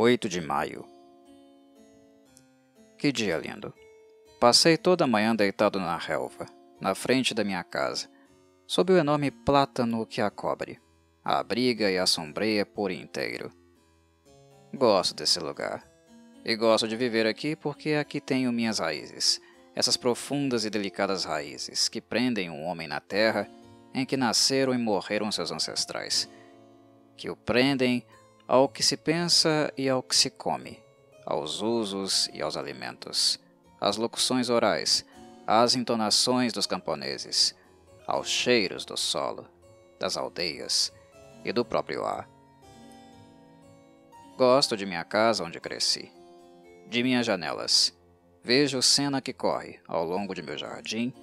8 de maio. Que dia lindo! Passei toda a manhã deitado na relva, na frente da minha casa, sob o enorme plátano que a cobre, a abriga e a sombreia por inteiro. Gosto desse lugar, e gosto de viver aqui porque aqui tenho minhas raízes, essas profundas e delicadas raízes que prendem o homem na terra em que nasceram e morreram seus ancestrais, que o prendem ao que se pensa e ao que se come, aos usos e aos alimentos, às locuções orais, às entonações dos camponeses, aos cheiros do solo, das aldeias e do próprio ar. Gosto de minha casa onde cresci, de minhas janelas. Vejo o Sena que corre ao longo de meu jardim,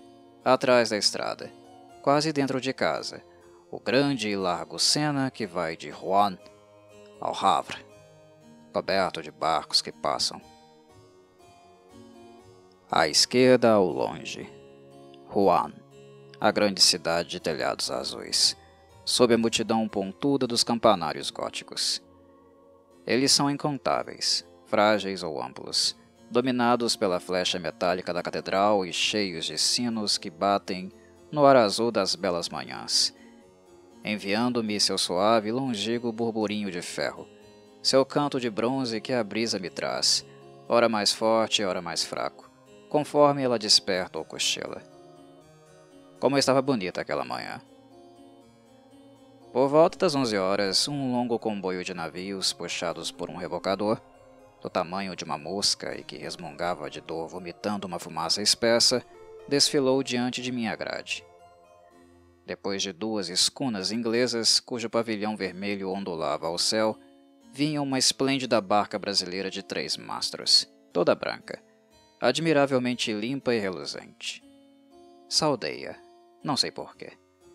atrás da estrada, quase dentro de casa, o grande e largo Sena que vai de Rouen ao Havre, coberto de barcos que passam. À esquerda, ao longe, Rouen, a grande cidade de telhados azuis, sob a multidão pontuda dos campanários góticos. Eles são incontáveis, frágeis ou amplos, dominados pela flecha metálica da catedral e cheios de sinos que batem no ar azul das belas manhãs, enviando-me seu suave e longínquo burburinho de ferro, seu canto de bronze que a brisa me traz, ora mais forte, ora mais fraco, conforme ela desperta ou cochila. Como estava bonita aquela manhã! Por volta das 11 horas, um longo comboio de navios puxados por um rebocador, do tamanho de uma mosca e que resmungava de dor vomitando uma fumaça espessa, desfilou diante de minha grade. Depois de 2 escunas inglesas, cujo pavilhão vermelho ondulava ao céu, vinha uma esplêndida barca brasileira de 3 mastros, toda branca, admiravelmente limpa e reluzente. Saudei-a, não sei porquê.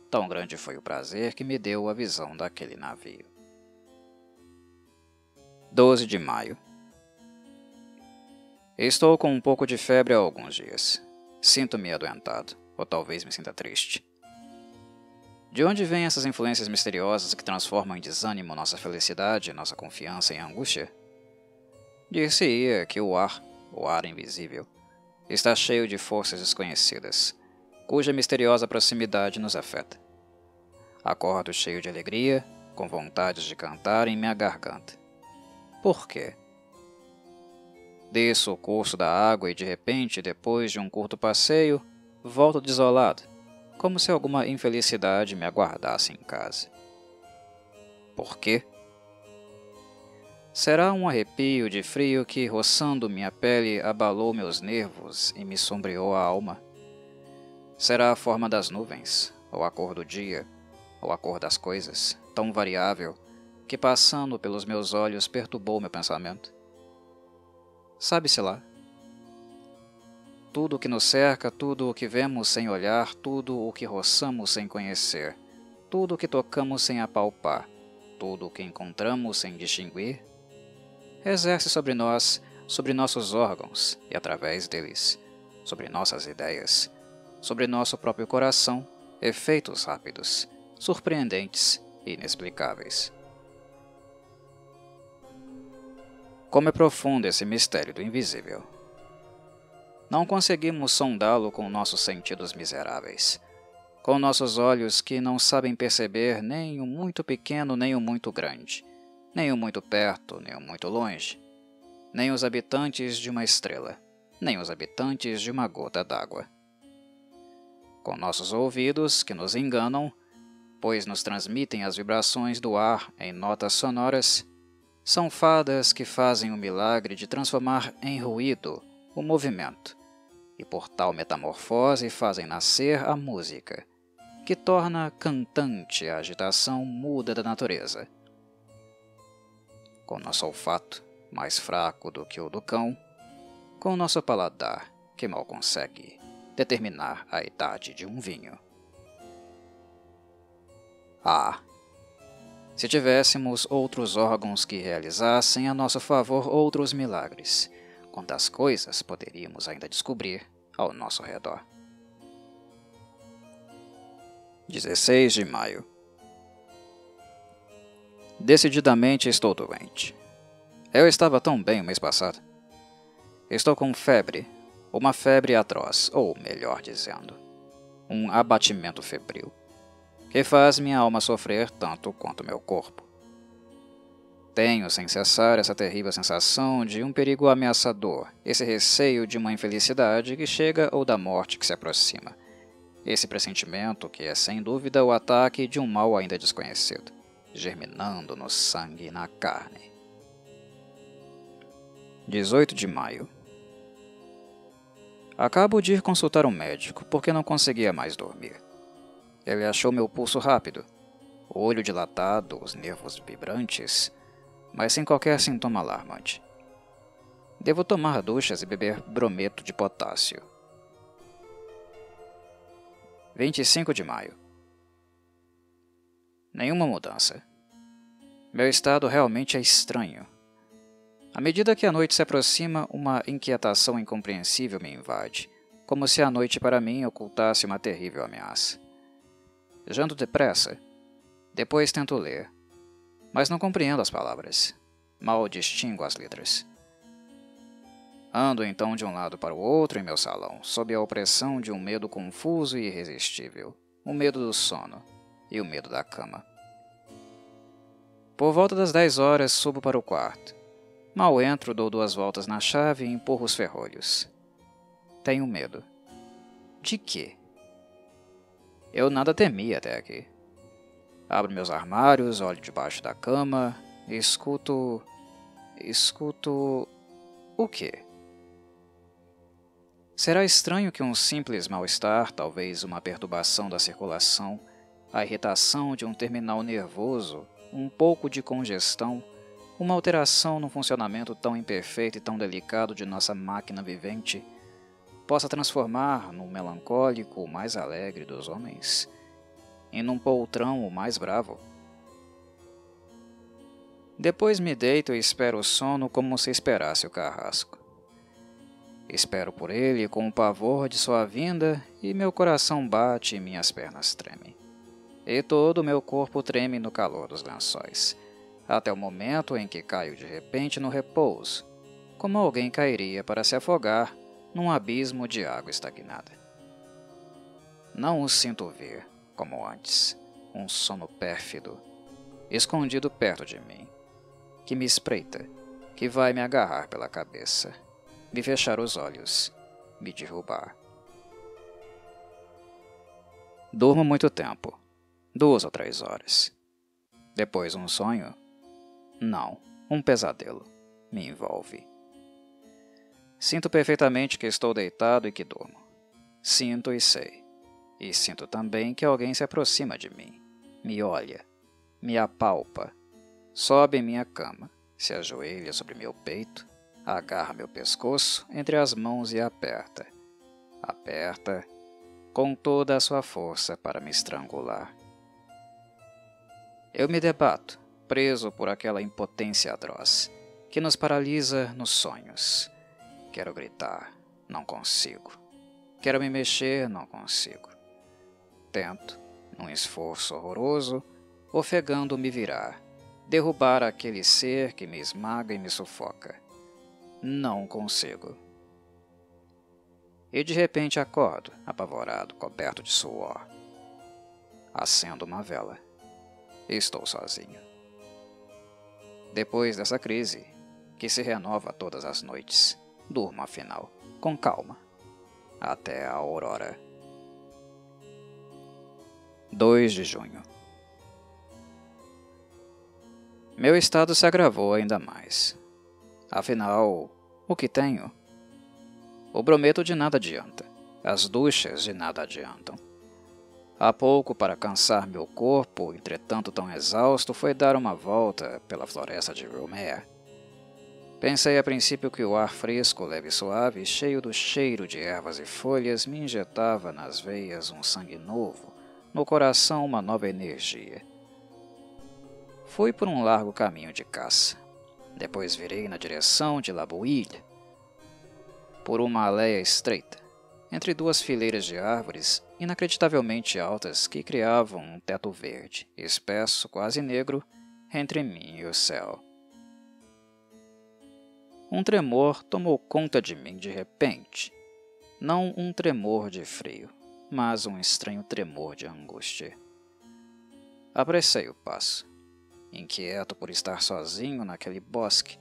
Tão grande foi o prazer que me deu a visão daquele navio. 12 de maio. Estou com um pouco de febre há alguns dias. Sinto-me adoentado, ou talvez me sinta triste. De onde vêm essas influências misteriosas que transformam em desânimo nossa felicidade e nossa confiança em angústia? Dir-se-ia que o ar invisível, está cheio de forças desconhecidas, cuja misteriosa proximidade nos afeta. Acordo cheio de alegria, com vontades de cantar em minha garganta. Por quê? Desço o curso da água e de repente, depois de um curto passeio, volto desolado, como se alguma infelicidade me aguardasse em casa. Por quê? Será um arrepio de frio que, roçando minha pele, abalou meus nervos e me sombreou a alma? Será a forma das nuvens, ou a cor do dia, ou a cor das coisas, tão variável, que passando pelos meus olhos perturbou meu pensamento? Sabe-se lá. Tudo o que nos cerca, tudo o que vemos sem olhar, tudo o que roçamos sem conhecer, tudo o que tocamos sem apalpar, tudo o que encontramos sem distinguir, exerce sobre nós, sobre nossos órgãos e através deles, sobre nossas ideias, sobre nosso próprio coração, efeitos rápidos, surpreendentes e inexplicáveis. Como é profundo esse mistério do invisível! Não conseguimos sondá-lo com nossos sentidos miseráveis, com nossos olhos que não sabem perceber nem o muito pequeno nem o muito grande, nem o muito perto nem o muito longe, nem os habitantes de uma estrela, nem os habitantes de uma gota d'água. Com nossos ouvidos que nos enganam, pois nos transmitem as vibrações do ar em notas sonoras, são fadas que fazem o milagre de transformar em ruído o movimento, e por tal metamorfose fazem nascer a música, que torna cantante a agitação muda da natureza. Com nosso olfato, mais fraco do que o do cão, com nosso paladar, que mal consegue determinar a idade de um vinho. Se tivéssemos outros órgãos que realizassem a nosso favor outros milagres, quantas coisas poderíamos ainda descobrir ao nosso redor. 16 de maio. Decididamente estou doente. Eu estava tão bem o mês passado. Estou com febre, uma febre atroz, ou melhor dizendo, um abatimento febril, que faz minha alma sofrer tanto quanto meu corpo. Tenho sem cessar essa terrível sensação de um perigo ameaçador, esse receio de uma infelicidade que chega ou da morte que se aproxima, esse pressentimento que é sem dúvida o ataque de um mal ainda desconhecido, germinando no sangue e na carne. 18 de maio. Acabo de ir consultar um médico porque não conseguia mais dormir. Ele achou meu pulso rápido, o olho dilatado, os nervos vibrantes, mas sem qualquer sintoma alarmante. Devo tomar duchas e beber brometo de potássio. 25 de maio. Nenhuma mudança. Meu estado realmente é estranho. À medida que a noite se aproxima, uma inquietação incompreensível me invade, como se a noite para mim ocultasse uma terrível ameaça. Janto depressa. Depois tento ler, mas não compreendo as palavras. Mal distingo as letras. Ando então de um lado para o outro em meu salão, sob a opressão de um medo confuso e irresistível, o medo do sono e o medo da cama. Por volta das 10 horas subo para o quarto. Mal entro, dou 2 voltas na chave e empurro os ferrolhos. Tenho medo. De quê? Eu nada temia até aqui. Abro meus armários, olho debaixo da cama e escuto... o quê? Será estranho que um simples mal-estar, talvez uma perturbação da circulação, a irritação de um terminal nervoso, um pouco de congestão, uma alteração no funcionamento tão imperfeito e tão delicado de nossa máquina vivente, possa transformar num melancólico o mais alegre dos homens, e num poltrão o mais bravo? Depois me deito e espero o sono como se esperasse o carrasco. Espero por ele com o pavor de sua vinda e meu coração bate e minhas pernas tremem. E todo o meu corpo treme no calor dos lençóis, até o momento em que caio de repente no repouso, como alguém cairia para se afogar num abismo de água estagnada. Não o sinto vir, como antes, um sono pérfido, escondido perto de mim, que me espreita, que vai me agarrar pela cabeça, me fechar os olhos, me derrubar. Durmo muito tempo, 2 ou 3 horas. Depois um sonho? Não, um pesadelo me envolve. Sinto perfeitamente que estou deitado e que durmo. Sinto e sei. E sinto também que alguém se aproxima de mim, me olha, me apalpa, sobe em minha cama, se ajoelha sobre meu peito, agarra meu pescoço entre as mãos e aperta. Aperta com toda a sua força para me estrangular. Eu me debato, preso por aquela impotência atroz, que nos paralisa nos sonhos. Quero gritar, não consigo. Quero me mexer, não consigo. Tento, num esforço horroroso, ofegando me virar, derrubar aquele ser que me esmaga e me sufoca. Não consigo. E de repente acordo, apavorado, coberto de suor. Acendo uma vela. Estou sozinho. Depois dessa crise, que se renova todas as noites, durmo afinal, com calma, até a aurora. 2 de junho. Meu estado se agravou ainda mais. Afinal, o que tenho? O brometo de nada adianta. As duchas de nada adiantam. Há pouco, para cansar meu corpo, entretanto tão exausto, foi dar uma volta pela floresta de Romea. Pensei a princípio que o ar fresco, leve e suave, cheio do cheiro de ervas e folhas, me injetava nas veias um sangue novo, no coração uma nova energia. Fui por um largo caminho de caça. Depois virei na direção de La Bouille, por uma aléia estreita, entre 2 fileiras de árvores inacreditavelmente altas que criavam um teto verde, espesso, quase negro, entre mim e o céu. Um tremor tomou conta de mim de repente. Não um tremor de frio, mas um estranho tremor de angústia. Apressei o passo, inquieto por estar sozinho naquele bosque,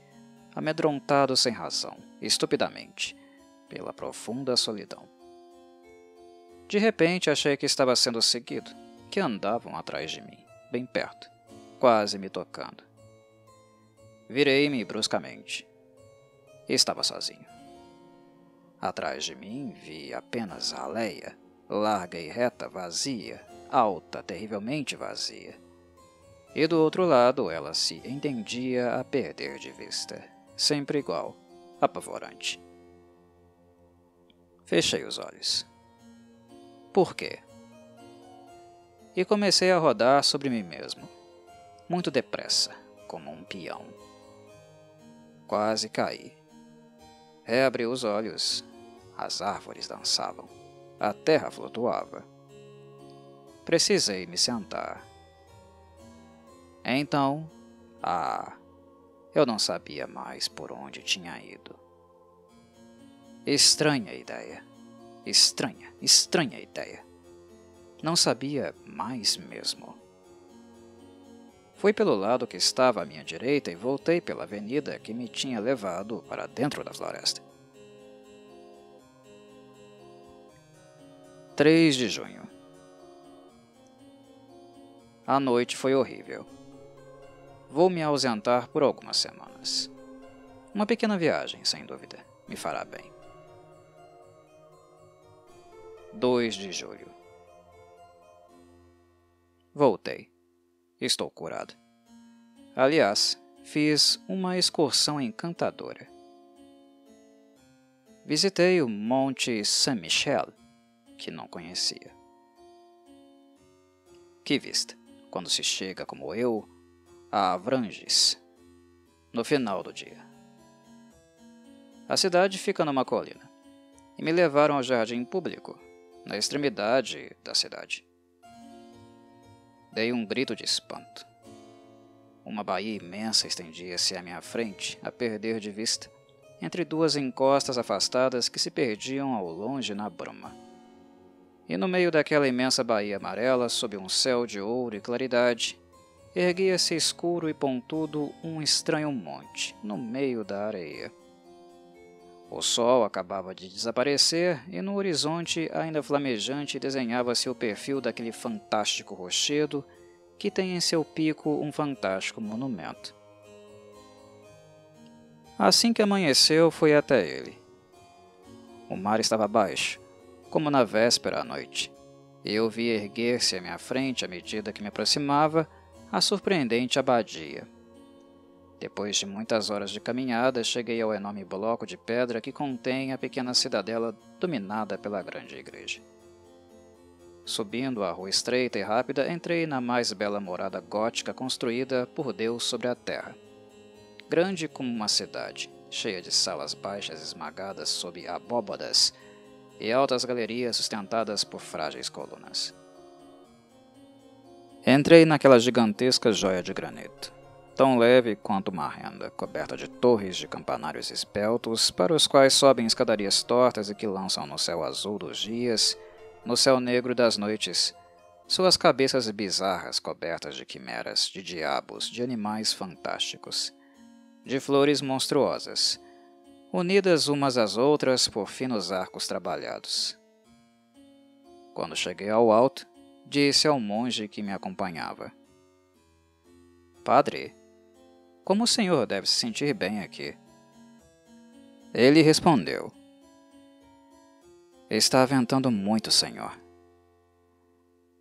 amedrontado sem razão, estupidamente, pela profunda solidão. De repente achei que estava sendo seguido, que andavam atrás de mim, bem perto, quase me tocando. Virei-me bruscamente. Estava sozinho. Atrás de mim vi apenas a Leia, larga e reta, vazia, alta, terrivelmente vazia. E do outro lado ela se entendia a perder de vista, sempre igual, apavorante. Fechei os olhos. Por quê? E comecei a rodar sobre mim mesmo, muito depressa, como um peão. Quase caí. Reabri os olhos. As árvores dançavam. A terra flutuava. Precisei me sentar. Então, eu não sabia mais por onde tinha ido. Estranha ideia. Estranha ideia. Não sabia mais mesmo. Fui pelo lado que estava à minha direita e voltei pela avenida que me tinha levado para dentro da floresta. 3 de junho. A noite foi horrível. Vou me ausentar por algumas semanas. Uma pequena viagem, sem dúvida, me fará bem. 2 de julho. Voltei. Estou curado. Aliás, fiz uma excursão encantadora. Visitei o Monte Saint-Michel, que não conhecia. Que vista, quando se chega, como eu, a Avranches, no final do dia. A cidade fica numa colina, e me levaram ao jardim público, na extremidade da cidade. Dei um grito de espanto. Uma baía imensa estendia-se à minha frente, a perder de vista, entre duas encostas afastadas que se perdiam ao longe na bruma. E no meio daquela imensa baía amarela, sob um céu de ouro e claridade, erguia-se escuro e pontudo um estranho monte, no meio da areia. O sol acabava de desaparecer e no horizonte ainda flamejante desenhava-se o perfil daquele fantástico rochedo que tem em seu pico um fantástico monumento. Assim que amanheceu, fui até ele. O mar estava baixo, como na véspera à noite, e eu vi erguer-se à minha frente à medida que me aproximava a surpreendente abadia. Depois de muitas horas de caminhada, cheguei ao enorme bloco de pedra que contém a pequena cidadela dominada pela grande igreja. Subindo a rua estreita e rápida, entrei na mais bela morada gótica construída por Deus sobre a terra. Grande como uma cidade, cheia de salas baixas esmagadas sob abóbadas e altas galerias sustentadas por frágeis colunas. Entrei naquela gigantesca joia de granito, tão leve quanto uma renda, coberta de torres de campanários esbeltos, para os quais sobem escadarias tortas e que lançam no céu azul dos dias, no céu negro das noites, suas cabeças bizarras cobertas de quimeras, de diabos, de animais fantásticos, de flores monstruosas, unidas umas às outras por finos arcos trabalhados. Quando cheguei ao alto, disse ao monge que me acompanhava: "Padre, como o senhor deve se sentir bem aqui?" Ele respondeu: "Está ventando muito, senhor."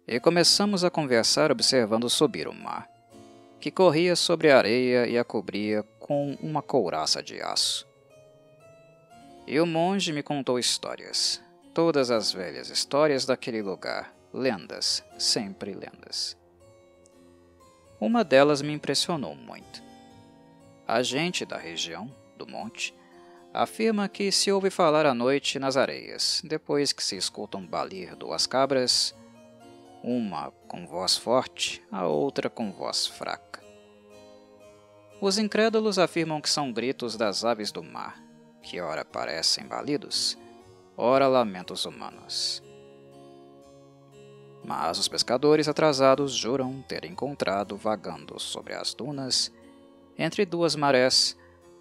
E começamos a conversar observando subir o mar, que corria sobre a areia e a cobria com uma couraça de aço. E o monge me contou histórias, todas as velhas histórias daquele lugar, lendas, sempre lendas. Uma delas me impressionou muito. A gente da região, do monte, afirma que se ouve falar à noite nas areias, depois que se escutam balir 2 cabras, uma com voz forte, a outra com voz fraca. Os incrédulos afirmam que são gritos das aves do mar, que ora parecem balidos, ora lamentos humanos. Mas os pescadores atrasados juram ter encontrado vagando sobre as dunas, entre duas marés,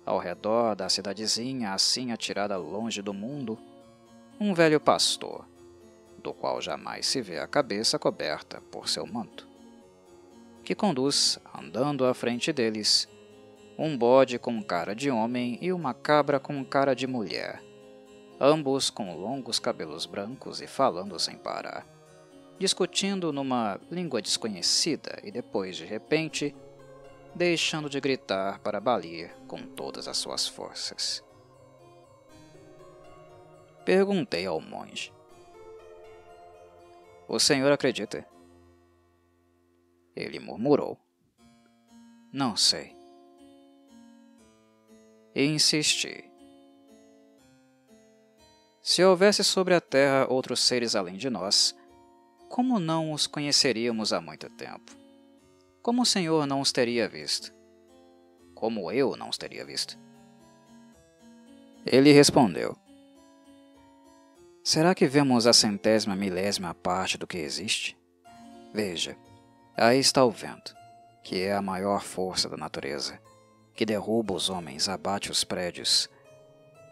ao redor da cidadezinha assim atirada longe do mundo, um velho pastor, do qual jamais se vê a cabeça coberta por seu manto, que conduz, andando à frente deles, um bode com cara de homem e uma cabra com cara de mulher, ambos com longos cabelos brancos e falando sem parar, discutindo numa língua desconhecida e depois, de repente, deixando de gritar para balir com todas as suas forças. Perguntei ao monge: "O senhor acredita?" Ele murmurou: "Não sei." E insisti: "Se houvesse sobre a terra outros seres além de nós, como não os conheceríamos há muito tempo? Como o senhor não os teria visto? Como eu não os teria visto?" Ele respondeu: "Será que vemos a centésima milésima parte do que existe? Veja, aí está o vento, que é a maior força da natureza, que derruba os homens, abate os prédios,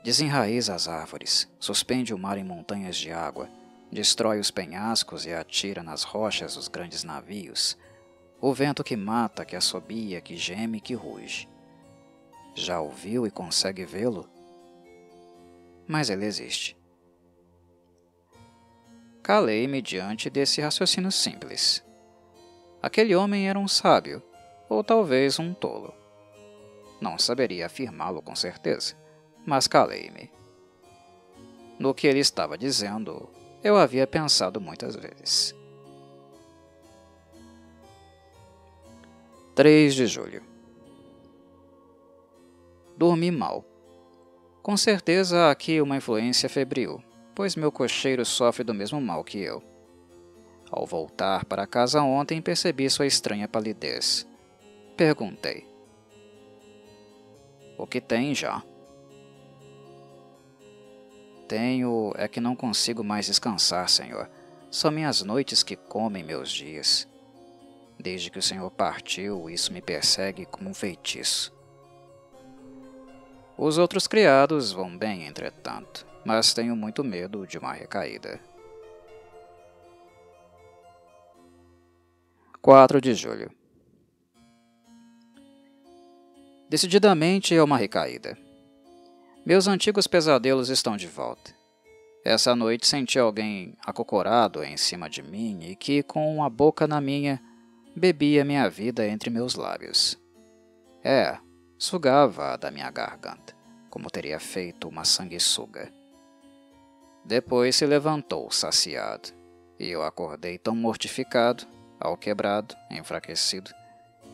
desenraiza as árvores, suspende o mar em montanhas de água, destrói os penhascos e atira nas rochas os grandes navios, o vento que mata, que assobia, que geme, que ruge. Já o viu e consegue vê-lo? Mas ele existe." Calei-me diante desse raciocínio simples. Aquele homem era um sábio, ou talvez um tolo. Não saberia afirmá-lo com certeza, mas calei-me. No que ele estava dizendo, eu havia pensado muitas vezes. 3 de julho. Dormi mal. Com certeza há aqui uma influência febril, pois meu cocheiro sofre do mesmo mal que eu. Ao voltar para casa ontem, percebi sua estranha palidez. Perguntei: "O que tem já?" "Tenho é que não consigo mais descansar, senhor. São minhas noites que comem meus dias. Desde que o senhor partiu, isso me persegue como um feitiço." Os outros criados vão bem, entretanto, mas tenho muito medo de uma recaída. 4 de julho. Decididamente é uma recaída. Meus antigos pesadelos estão de volta. Essa noite senti alguém acocorado em cima de mim e que, com a boca na minha, bebia minha vida entre meus lábios. Sugava da minha garganta, como teria feito uma sanguessuga. Depois se levantou saciado, e eu acordei tão mortificado, alquebrado, enfraquecido,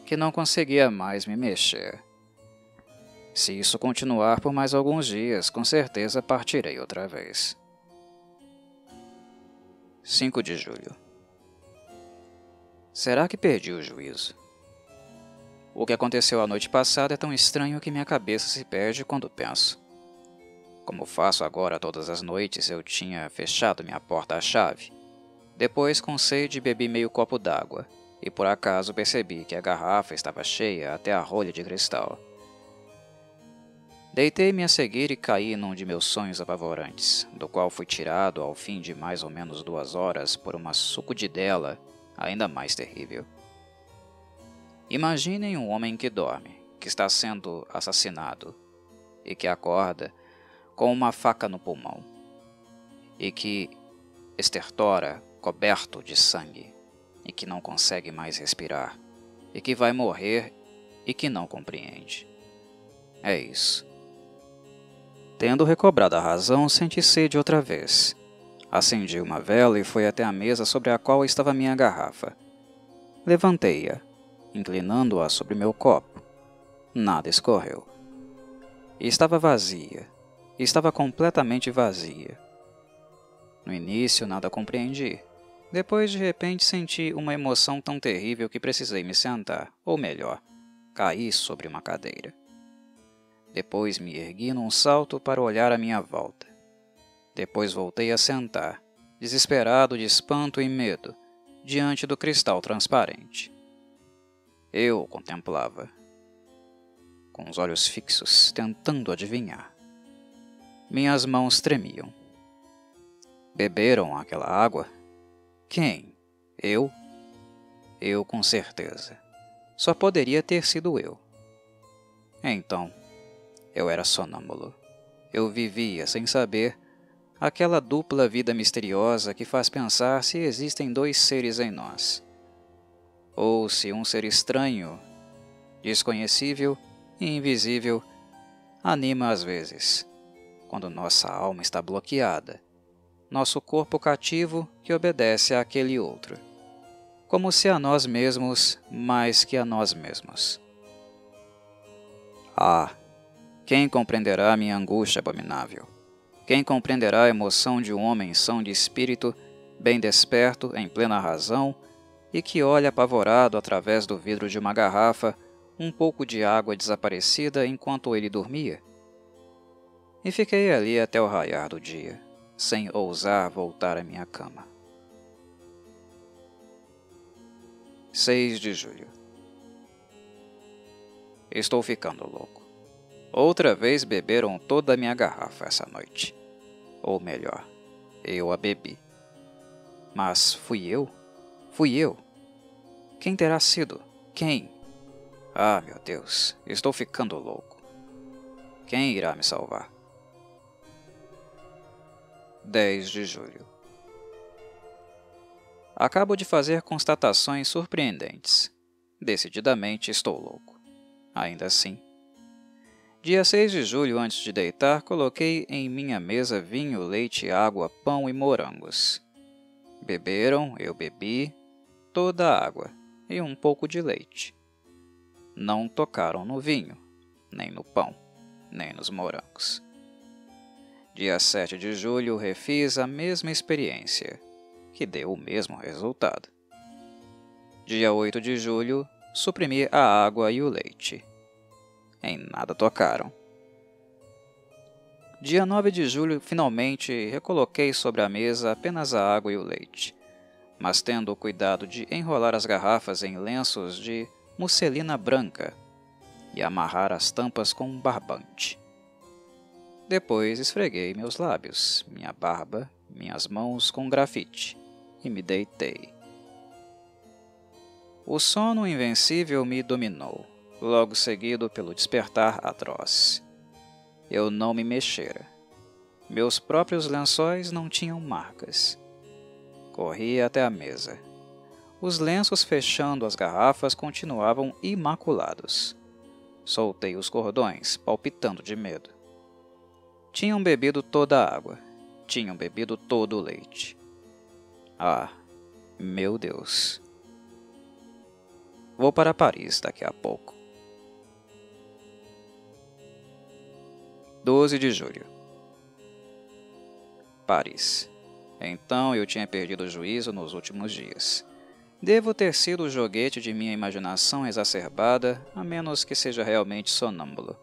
que não conseguia mais me mexer. Se isso continuar por mais alguns dias, com certeza partirei outra vez. 5 de julho. Será que perdi o juízo? O que aconteceu a noite passada é tão estranho que minha cabeça se perde quando penso. Como faço agora todas as noites, eu tinha fechado minha porta à chave. Depois, com sede, bebi meio copo d'água, e por acaso percebi que a garrafa estava cheia até a rolha de cristal. Deitei-me a seguir e caí num de meus sonhos apavorantes, do qual fui tirado ao fim de mais ou menos 2 horas por uma sacudidela ainda mais terrível. Imaginem um homem que dorme, que está sendo assassinado, e que acorda com uma faca no pulmão, e que estertora coberto de sangue, e que não consegue mais respirar, e que vai morrer e que não compreende. É isso. Tendo recobrado a razão, senti sede outra vez. Acendi uma vela e fui até a mesa sobre a qual estava minha garrafa. Levantei-a, inclinando-a sobre meu copo. Nada escorreu. Estava vazia. Estava completamente vazia. No início, nada compreendi. Depois, de repente, senti uma emoção tão terrível que precisei me sentar, ou melhor, caí sobre uma cadeira. Depois me ergui num salto para olhar à minha volta. Depois voltei a sentar, desesperado de espanto e medo, diante do cristal transparente. Eu o contemplava, com os olhos fixos, tentando adivinhar. Minhas mãos tremiam. Beberam aquela água? Quem? Eu? Eu, com certeza. Só poderia ter sido eu. Então, eu era sonâmbulo. Eu vivia, sem saber, aquela dupla vida misteriosa que faz pensar se existem dois seres em nós. Ou se um ser estranho, desconhecível e invisível anima às vezes, quando nossa alma está bloqueada, nosso corpo cativo que obedece àquele outro, como se a nós mesmos mais que a nós mesmos. Ah, quem compreenderá minha angústia abominável? Quem compreenderá a emoção de um homem são de espírito, bem desperto, em plena razão, e que olha apavorado através do vidro de uma garrafa um pouco de água desaparecida enquanto ele dormia? E fiquei ali até o raiar do dia, sem ousar voltar à minha cama. 6 de julho. Estou ficando louco. Outra vez beberam toda a minha garrafa essa noite. Ou melhor, eu a bebi. Mas fui eu? Fui eu? Quem terá sido? Quem? Ah, meu Deus, estou ficando louco. Quem irá me salvar? 10 de julho. Acabo de fazer constatações surpreendentes. Decididamente estou louco. Ainda assim. Dia 6 de julho, antes de deitar, coloquei em minha mesa vinho, leite, água, pão e morangos. Beberam, eu bebi, toda a água e um pouco de leite. Não tocaram no vinho, nem no pão, nem nos morangos. Dia 7 de julho, refiz a mesma experiência, que deu o mesmo resultado. Dia 8 de julho, suprimi a água e o leite. Em nada tocaram. Dia 9 de julho, finalmente, recoloquei sobre a mesa apenas a água e o leite, mas tendo o cuidado de enrolar as garrafas em lenços de musselina branca e amarrar as tampas com um barbante. Depois esfreguei meus lábios, minha barba, minhas mãos com grafite e me deitei. O sono invencível me dominou, logo seguido pelo despertar atroz. Eu não me mexera. Meus próprios lençóis não tinham marcas. Corri até a mesa. Os lenços fechando as garrafas continuavam imaculados. Soltei os cordões, palpitando de medo. Tinham bebido toda a água. Tinham bebido todo o leite. Ah, meu Deus! Vou para Paris daqui a pouco. 12 de julho. Paris. Então eu tinha perdido o juízo nos últimos dias. Devo ter sido o joguete de minha imaginação exacerbada, a menos que seja realmente sonâmbulo,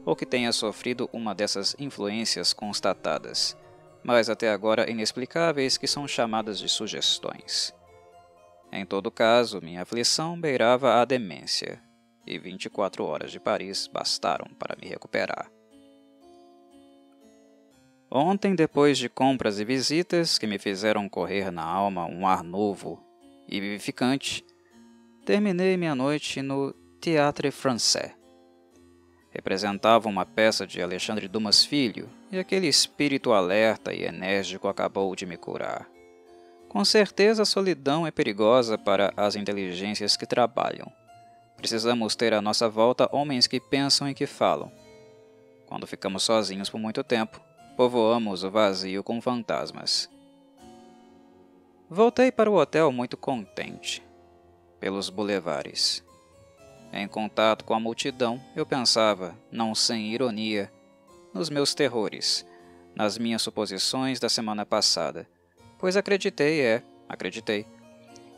ou que tenha sofrido uma dessas influências constatadas, mas até agora inexplicáveis, que são chamadas de sugestões. Em todo caso, minha aflição beirava a demência, e 24 horas de Paris bastaram para me recuperar. Ontem, depois de compras e visitas que me fizeram correr na alma um ar novo e vivificante, terminei minha noite no Théâtre Français. Representava uma peça de Alexandre Dumas Filho, e aquele espírito alerta e enérgico acabou de me curar. Com certeza a solidão é perigosa para as inteligências que trabalham. Precisamos ter à nossa volta homens que pensam e que falam. Quando ficamos sozinhos por muito tempo, povoamos o vazio com fantasmas. Voltei para o hotel muito contente. Pelos bulevares. Em contato com a multidão, eu pensava, não sem ironia, nos meus terrores, nas minhas suposições da semana passada, pois acreditei,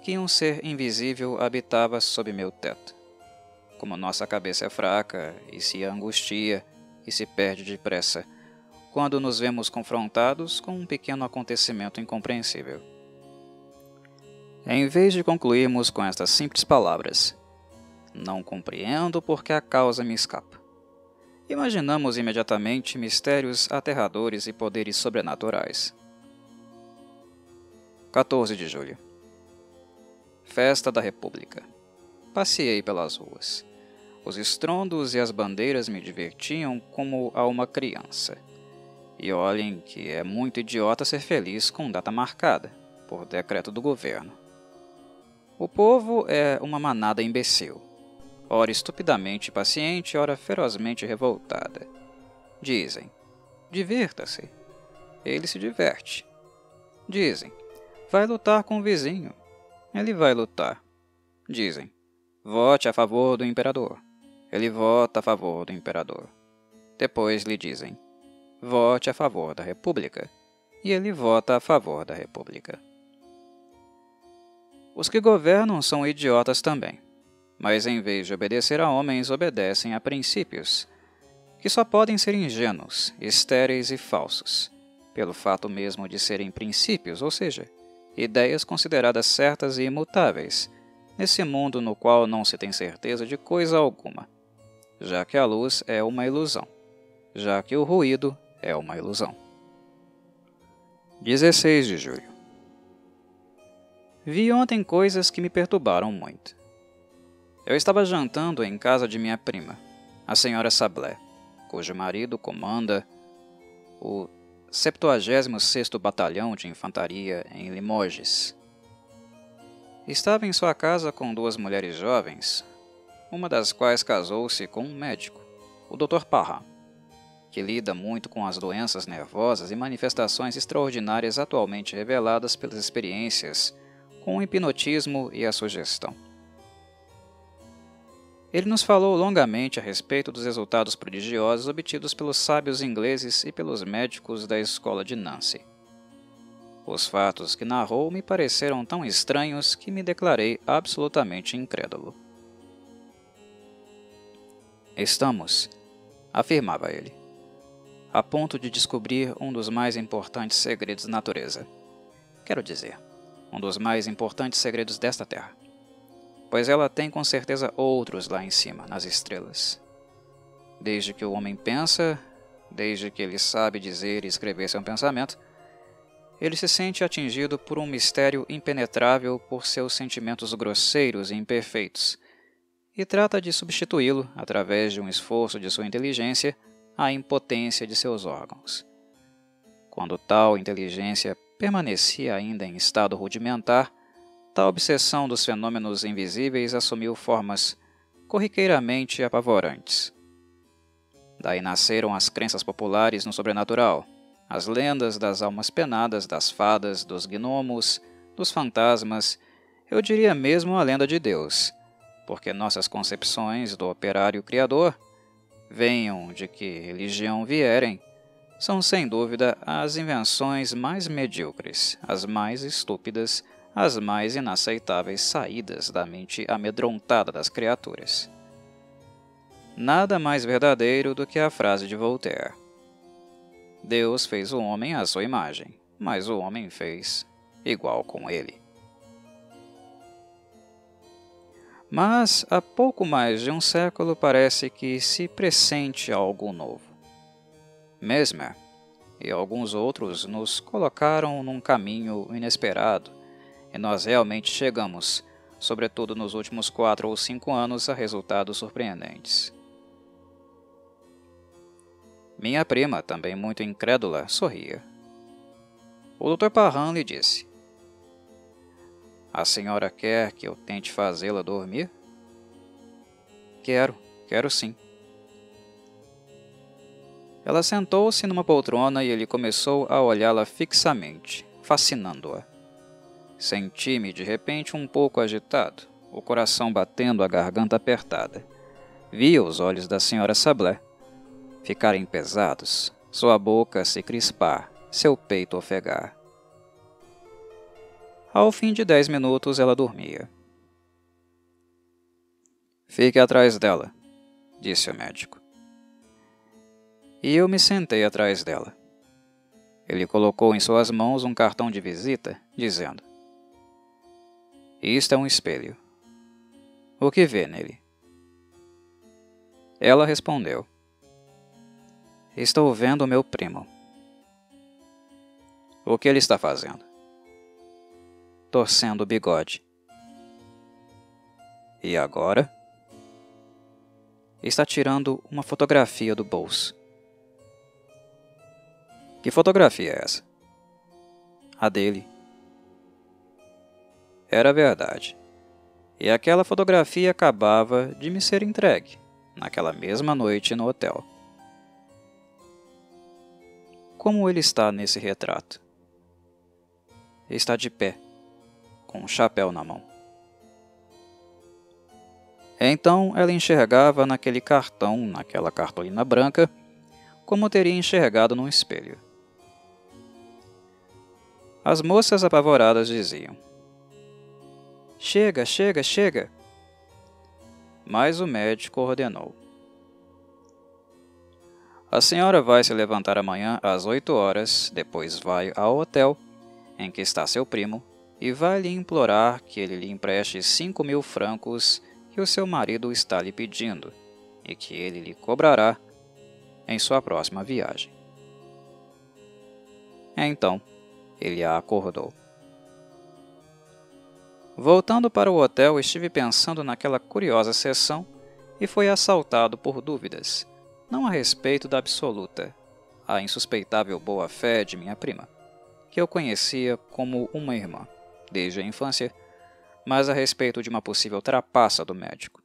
que um ser invisível habitava sob meu teto. como nossa cabeça é fraca e se angustia e se perde depressa, quando nos vemos confrontados com um pequeno acontecimento incompreensível. Em vez de concluirmos com estas simples palavras, não compreendo porque a causa me escapa, imaginamos imediatamente mistérios aterradores e poderes sobrenaturais. 14 de julho. Festa da República. Passeei pelas ruas. Os estrondos e as bandeiras me divertiam como a uma criança. E olhem que é muito idiota ser feliz com data marcada, por decreto do governo. O povo é uma manada imbecil, ora estupidamente paciente, ora ferozmente revoltada. Dizem, divirta-se. Ele se diverte. Dizem, vai lutar com o vizinho. Ele vai lutar. Dizem, vote a favor do imperador. Ele vota a favor do imperador. Depois lhe dizem, vote a favor da república. E ele vota a favor da república. Os que governam são idiotas também, mas em vez de obedecer a homens, obedecem a princípios, que só podem ser ingênuos, estéreis e falsos, pelo fato mesmo de serem princípios, ou seja, ideias consideradas certas e imutáveis, nesse mundo no qual não se tem certeza de coisa alguma, já que a luz é uma ilusão, já que o ruído é uma ilusão. 16 de julho. Vi ontem coisas que me perturbaram muito. Eu estava jantando em casa de minha prima, a senhora Sablé, cujo marido comanda o 76º Batalhão de Infantaria em Limoges. Estava em sua casa com duas mulheres jovens, uma das quais casou-se com um médico, o Dr. Parra, que lida muito com as doenças nervosas e manifestações extraordinárias atualmente reveladas pelas experiências com o hipnotismo e a sugestão. Ele nos falou longamente a respeito dos resultados prodigiosos obtidos pelos sábios ingleses e pelos médicos da escola de Nancy. Os fatos que narrou me pareceram tão estranhos que me declarei absolutamente incrédulo. Estamos, afirmava ele, a ponto de descobrir um dos mais importantes segredos da natureza. Quero dizer, um dos mais importantes segredos desta Terra, pois ela tem com certeza outros lá em cima, nas estrelas. Desde que o homem pensa, desde que ele sabe dizer e escrever seu pensamento, ele se sente atingido por um mistério impenetrável por seus sentimentos grosseiros e imperfeitos, e trata de substituí-lo, através de um esforço de sua inteligência, à impotência de seus órgãos. Quando tal inteligência permanecia ainda em estado rudimentar, tal obsessão dos fenômenos invisíveis assumiu formas corriqueiramente apavorantes. Daí nasceram as crenças populares no sobrenatural, as lendas das almas penadas, das fadas, dos gnomos, dos fantasmas, eu diria mesmo a lenda de Deus, porque nossas concepções do operário criador, venham de que religião vierem, são sem dúvida as invenções mais medíocres, as mais estúpidas, as mais inaceitáveis saídas da mente amedrontada das criaturas. Nada mais verdadeiro do que a frase de Voltaire. Deus fez o homem à sua imagem, mas o homem fez igual com ele. Mas há pouco mais de um século parece que se pressente algo novo. Mesmer e alguns outros nos colocaram num caminho inesperado, e nós realmente chegamos, sobretudo nos últimos 4 ou 5 anos, a resultados surpreendentes. Minha prima, também muito incrédula, sorria. O Dr. Parran lhe disse: "A senhora quer que eu tente fazê-la dormir?" Quero sim." Ela sentou-se numa poltrona e ele começou a olhá-la fixamente, fascinando-a. Senti-me de repente um pouco agitado, o coração batendo, a garganta apertada. Via os olhos da senhora Sablé ficarem pesados, sua boca se crispar, seu peito ofegar. Ao fim de 10 minutos ela dormia. Fique atrás dela, disse o médico. E eu me sentei atrás dela. Ele colocou em suas mãos um cartão de visita, dizendo: Isto é um espelho. O que vê nele? Ela respondeu: Estou vendo o meu primo. O que ele está fazendo? Torcendo o bigode. E agora? Está tirando uma fotografia do bolso. Que fotografia é essa? A dele. Era verdade. E aquela fotografia acabava de me ser entregue, naquela mesma noite no hotel. Como ele está nesse retrato? Está de pé, com um chapéu na mão. Então ela enxergava naquele cartão, naquela cartolina branca, como teria enxergado num espelho. As moças apavoradas diziam: Chega, chega, chega! Mas o médico ordenou: A senhora vai se levantar amanhã às 8 horas, depois vai ao hotel em que está seu primo e vai lhe implorar que ele lhe empreste 5.000 francos que o seu marido está lhe pedindo e que ele lhe cobrará em sua próxima viagem. Então, ele a acordou. Voltando para o hotel, estive pensando naquela curiosa sessão e fui assaltado por dúvidas, não a respeito da absoluta, a insuspeitável boa-fé de minha prima, que eu conhecia como uma irmã, desde a infância, mas a respeito de uma possível trapaça do médico.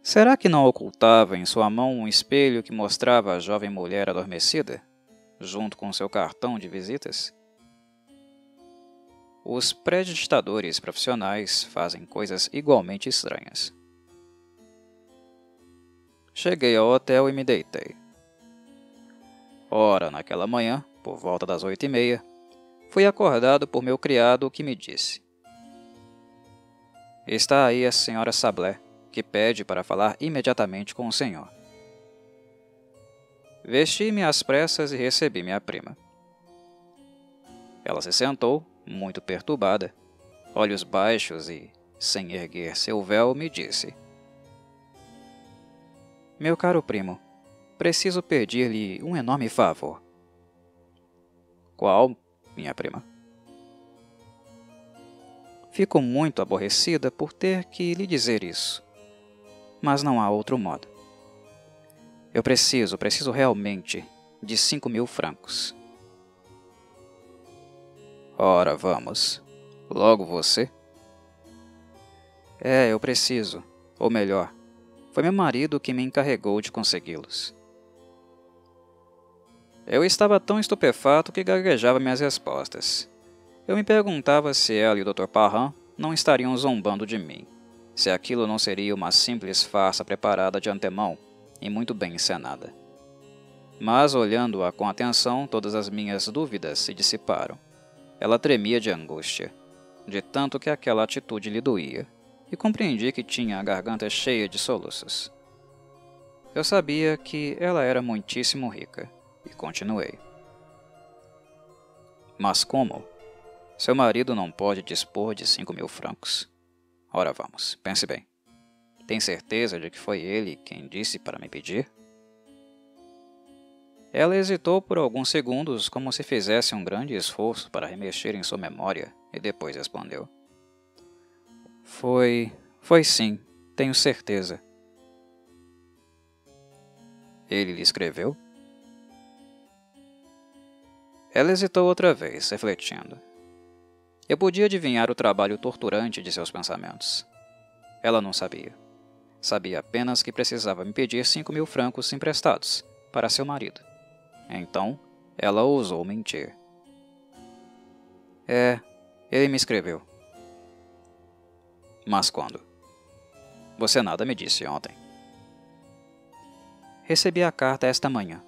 Será que não ocultava em sua mão um espelho que mostrava a jovem mulher adormecida, junto com seu cartão de visitas? Os prestidigitadores profissionais fazem coisas igualmente estranhas. Cheguei ao hotel e me deitei. Ora, naquela manhã, por volta das 8h30, fui acordado por meu criado que me disse: Está aí a senhora Sablé, que pede para falar imediatamente com o senhor. Vesti-me às pressas e recebi minha prima. Ela se sentou, muito perturbada, olhos baixos e, sem erguer seu véu, me disse: Meu caro primo, preciso pedir-lhe um enorme favor. Qual, minha prima? Fico muito aborrecida por ter que lhe dizer isso, mas não há outro modo. Eu preciso realmente de 5.000 francos. Ora, vamos. Logo você? Eu preciso. Ou melhor, foi meu marido que me encarregou de consegui-los. Eu estava tão estupefato que gaguejava minhas respostas. Eu me perguntava se ela e o Dr. Parran não estariam zombando de mim, se aquilo não seria uma simples farsa preparada de antemão e muito bem encenada. Mas, olhando-a com atenção, todas as minhas dúvidas se dissiparam. Ela tremia de angústia, de tanto que aquela atitude lhe doía, e compreendi que tinha a garganta cheia de soluços. Eu sabia que ela era muitíssimo rica, e continuei. Mas como? Seu marido não pode dispor de 5.000 francos. Ora vamos, pense bem. Tem certeza de que foi ele quem disse para me pedir? Ela hesitou por alguns segundos, como se fizesse um grande esforço para remexer em sua memória, e depois respondeu: Foi sim, tenho certeza. Ele lhe escreveu? Ela hesitou outra vez, refletindo. Eu podia adivinhar o trabalho torturante de seus pensamentos. Ela não sabia. Sabia apenas que precisava me pedir 5.000 francos emprestados para seu marido. Então, ela ousou mentir. Ele me escreveu. Mas quando? Você nada me disse ontem. Recebi a carta esta manhã.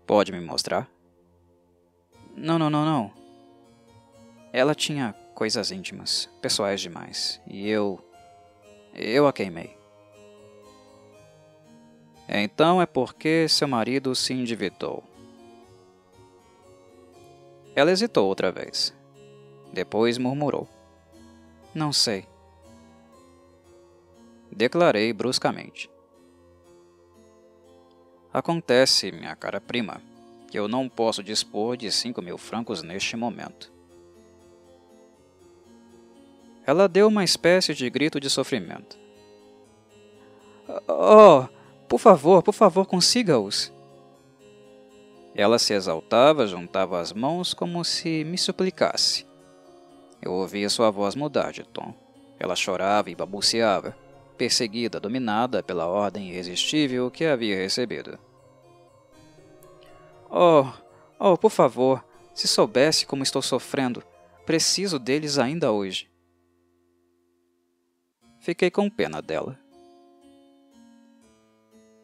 Pode me mostrar? Não. Ela tinha coisas íntimas, pessoais demais, e eu Eu a queimei. Então é porque seu marido se endividou. Ela hesitou outra vez. Depois murmurou. Não sei. Declarei bruscamente. Acontece, minha cara prima, que eu não posso dispor de 5.000 francos neste momento. Ela deu uma espécie de grito de sofrimento. Oh, por favor, consiga-os. Ela se exaltava, juntava as mãos como se me suplicasse. Eu ouvia sua voz mudar de tom. Ela chorava e balbuciava, perseguida, dominada pela ordem irresistível que havia recebido. Oh, por favor, se soubesse como estou sofrendo, preciso deles ainda hoje. Fiquei com pena dela.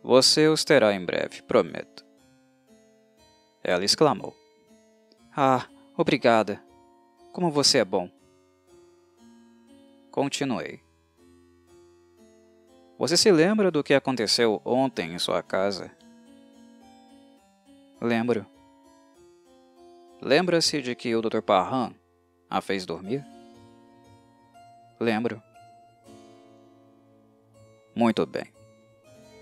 Você os terá em breve, prometo. Ela exclamou. Ah, obrigada. Como você é bom. Continuei. Você se lembra do que aconteceu ontem em sua casa? Lembro. Lembra-se de que o Dr. Parran a fez dormir? Lembro. Muito bem.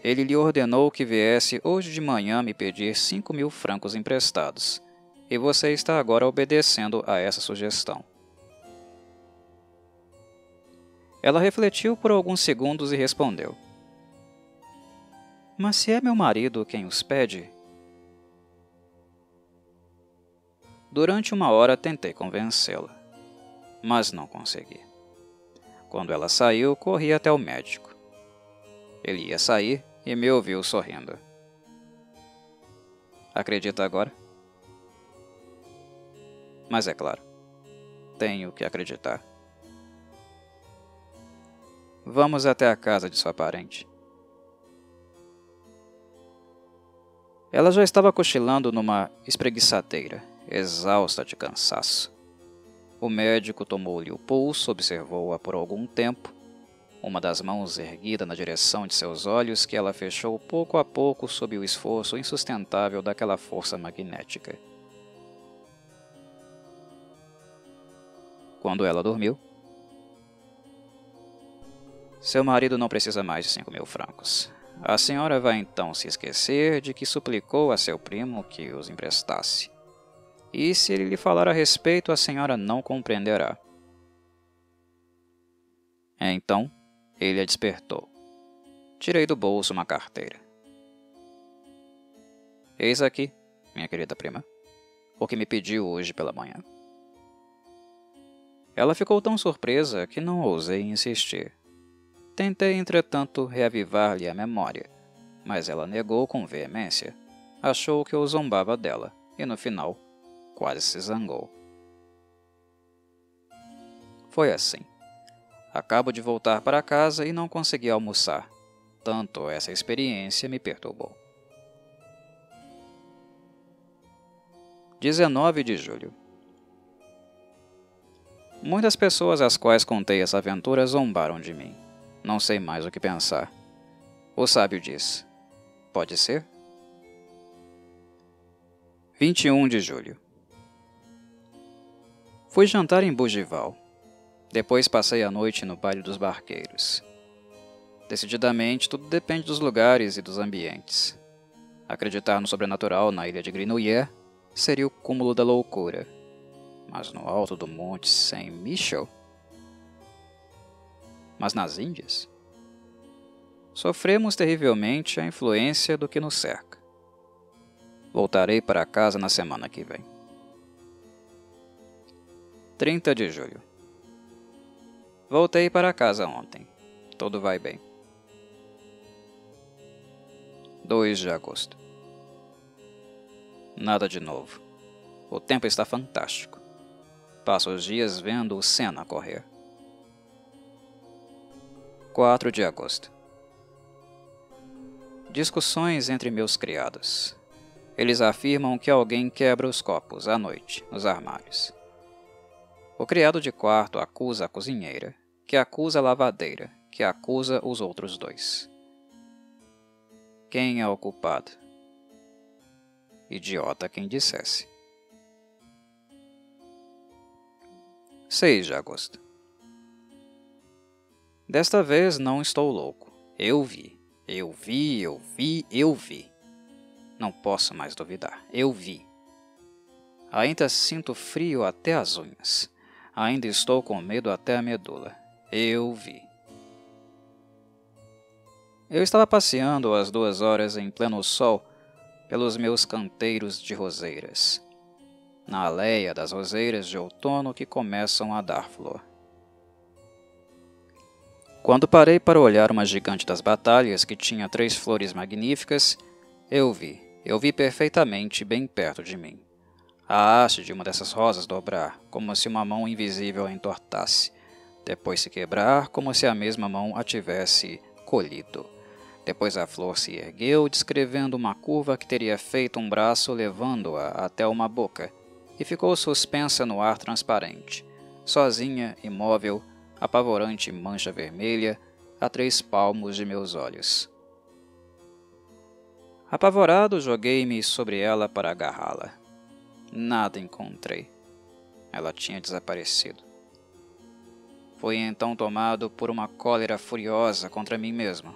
Ele lhe ordenou que viesse hoje de manhã me pedir 5.000 francos emprestados, e você está agora obedecendo a essa sugestão. Ela refletiu por alguns segundos e respondeu. Mas se é meu marido quem os pede... Durante 1 hora tentei convencê-la, mas não consegui. Quando ela saiu, corri até o médico. Ele ia sair e me ouviu sorrindo. Acredita agora? Mas é claro, tenho que acreditar. Vamos até a casa de sua parente. Ela já estava cochilando numa espreguiçadeira, exausta de cansaço. O médico tomou-lhe o pulso, observou-a por algum tempo, uma das mãos erguida na direção de seus olhos que ela fechou pouco a pouco sob o esforço insustentável daquela força magnética. Quando ela dormiu, seu marido não precisa mais de 5.000 francos. A senhora vai então se esquecer de que suplicou a seu primo que os emprestasse. E se ele lhe falar a respeito, a senhora não compreenderá. Então, ele a despertou. Tirei do bolso uma carteira. Eis aqui, minha querida prima, o que me pediu hoje pela manhã. Ela ficou tão surpresa que não ousei insistir. Tentei, entretanto, reavivar-lhe a memória, mas ela negou com veemência. Achou que eu zombava dela, e no final, quase se zangou. Foi assim. Acabo de voltar para casa e não consegui almoçar. Tanto essa experiência me perturbou. 19 de julho. Muitas pessoas às quais contei essa aventura zombaram de mim. Não sei mais o que pensar. O sábio diz: pode ser? 21 de julho. Fui jantar em Bougival. Depois passei a noite no baile dos barqueiros. Decididamente, tudo depende dos lugares e dos ambientes. Acreditar no sobrenatural na ilha de Grenouillet seria o cúmulo da loucura. Mas no alto do monte Saint-Michel? Mas nas Índias? Sofremos terrivelmente a influência do que nos cerca. Voltarei para casa na semana que vem. 30 de julho. Voltei para casa ontem. Tudo vai bem. 2 de agosto. Nada de novo. O tempo está fantástico. Passo os dias vendo o Sena correr. 4 de agosto. Discussões entre meus criados. Eles afirmam que alguém quebra os copos à noite nos armários. O criado de quarto acusa a cozinheira, que acusa a lavadeira, que acusa os outros dois. Quem é o culpado? Idiota quem dissesse. 6 de agosto. Desta vez não estou louco. Eu vi. Não posso mais duvidar. Eu vi. Ainda sinto frio até as unhas. Ainda estou com medo até a medula. Eu vi. Eu estava passeando às 2 horas em pleno sol pelos meus canteiros de roseiras, na aléia das roseiras de outono que começam a dar flor. Quando parei para olhar uma gigante das batalhas que tinha 3 flores magníficas, eu vi perfeitamente bem perto de mim. A haste de uma dessas rosas dobrar, como se uma mão invisível a entortasse, depois se quebrar, como se a mesma mão a tivesse colhido. Depois a flor se ergueu, descrevendo uma curva que teria feito um braço levando-a até uma boca, e ficou suspensa no ar transparente, sozinha, imóvel, apavorante mancha vermelha, a 3 palmos de meus olhos. Apavorado, joguei-me sobre ela para agarrá-la. Nada encontrei. Ela tinha desaparecido. Fui então tomado por uma cólera furiosa contra mim mesmo,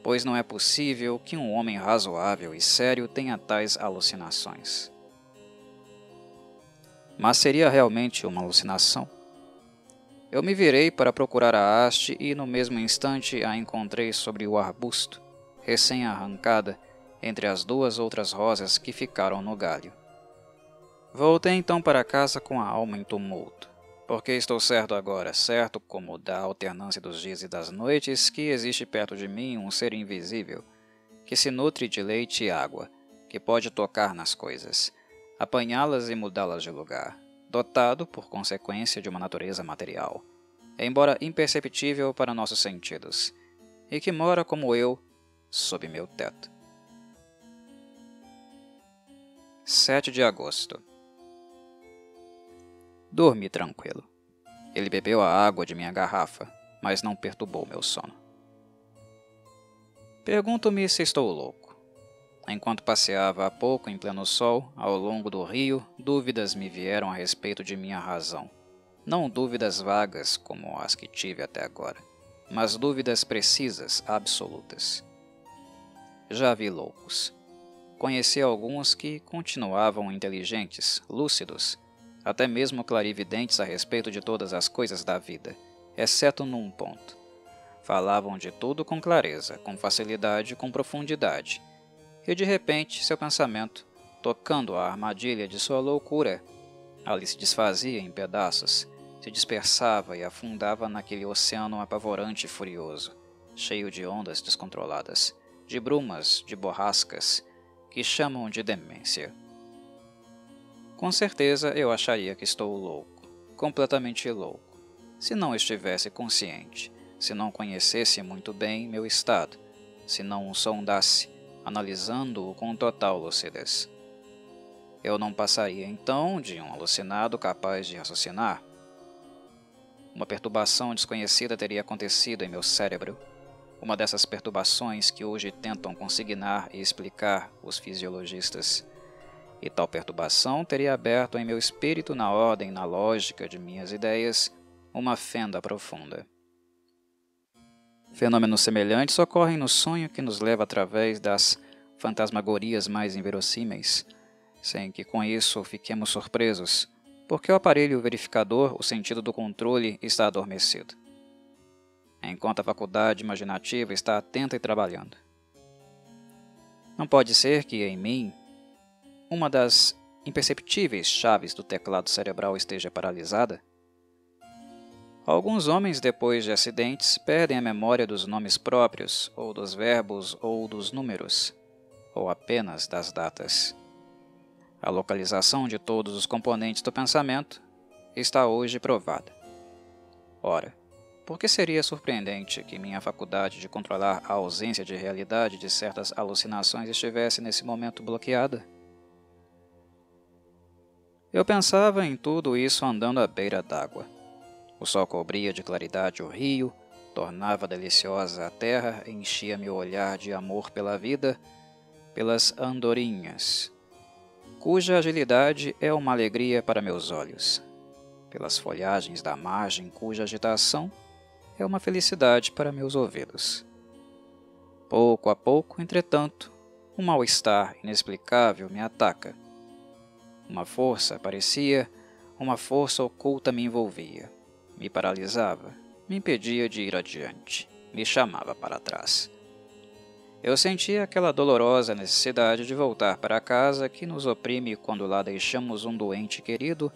pois não é possível que um homem razoável e sério tenha tais alucinações. Mas seria realmente uma alucinação? Eu me virei para procurar a haste e no mesmo instante a encontrei sobre o arbusto, recém-arrancada, entre as 2 outras rosas que ficaram no galho. Voltei então para casa com a alma em tumulto, porque estou certo agora, certo como da alternância dos dias e das noites, que existe perto de mim um ser invisível, que se nutre de leite e água, que pode tocar nas coisas, apanhá-las e mudá-las de lugar, dotado, por consequência, de uma natureza material, embora imperceptível para nossos sentidos, e que mora como eu, sob meu teto. 7 de agosto. Dormi tranquilo. Ele bebeu a água de minha garrafa, mas não perturbou meu sono. Pergunto-me se estou louco. Enquanto passeava há pouco em pleno sol, ao longo do rio, dúvidas me vieram a respeito de minha razão. Não dúvidas vagas como as que tive até agora, mas dúvidas precisas, absolutas. Já vi loucos. Conheci alguns que continuavam inteligentes, lúcidos, até mesmo clarividentes a respeito de todas as coisas da vida, exceto num ponto. Falavam de tudo com clareza, com facilidade, com profundidade, e de repente seu pensamento, tocando a armadilha de sua loucura, ali se desfazia em pedaços, se dispersava e afundava naquele oceano apavorante e furioso, cheio de ondas descontroladas, de brumas, de borrascas, que chamam de demência. Com certeza eu acharia que estou louco, completamente louco, se não estivesse consciente, se não conhecesse muito bem meu estado, se não o sondasse, analisando-o com total lucidez. Eu não passaria então de um alucinado capaz de raciocinar. Uma perturbação desconhecida teria acontecido em meu cérebro, uma dessas perturbações que hoje tentam consignar e explicar os fisiologistas. E tal perturbação teria aberto em meu espírito, na ordem, na lógica de minhas ideias, uma fenda profunda. Fenômenos semelhantes ocorrem no sonho que nos leva através das fantasmagorias mais inverossímeis, sem que com isso fiquemos surpresos, porque o aparelho verificador, o sentido do controle, está adormecido, enquanto a faculdade imaginativa está atenta e trabalhando. Não pode ser que, em mim, uma das imperceptíveis chaves do teclado cerebral esteja paralisada? Alguns homens, depois de acidentes, perdem a memória dos nomes próprios, ou dos verbos, ou dos números, ou apenas das datas. A localização de todos os componentes do pensamento está hoje provada. Ora, por que seria surpreendente que minha faculdade de controlar a ausência de realidade de certas alucinações estivesse nesse momento bloqueada? Eu pensava em tudo isso andando à beira d'água. O sol cobria de claridade o rio, tornava deliciosa a terra, enchia meu olhar de amor pela vida, pelas andorinhas, cuja agilidade é uma alegria para meus olhos, pelas folhagens da margem, cuja agitação é uma felicidade para meus ouvidos. Pouco a pouco, entretanto, um mal-estar inexplicável me ataca. Uma força aparecia, uma força oculta me envolvia, me paralisava, me impedia de ir adiante, me chamava para trás. Eu sentia aquela dolorosa necessidade de voltar para casa que nos oprime quando lá deixamos um doente querido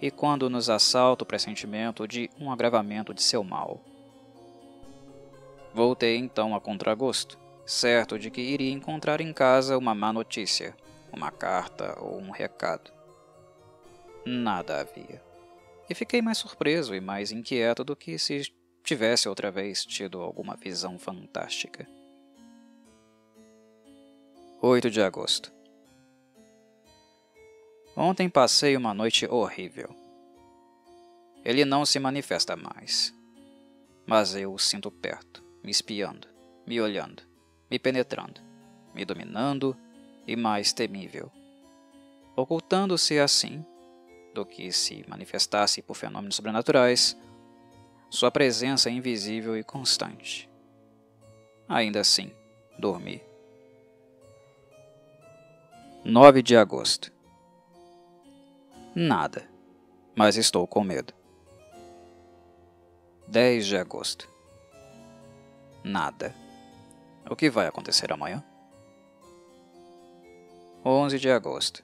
e quando nos assalta o pressentimento de um agravamento de seu mal. Voltei então a contragosto, certo de que iria encontrar em casa uma má notícia, uma carta ou um recado. Nada havia. E fiquei mais surpreso e mais inquieto do que se tivesse outra vez tido alguma visão fantástica. 8 de agosto. Ontem passei uma noite horrível. Ele não se manifesta mais, mas eu o sinto perto, me espiando, me olhando, me penetrando, me dominando e mais temível, ocultando-se assim, do que se manifestasse por fenômenos sobrenaturais, sua presença é invisível e constante. Ainda assim, dormi. 9 de agosto. Nada, mas estou com medo. 10 de agosto. Nada. O que vai acontecer amanhã? 11 de agosto.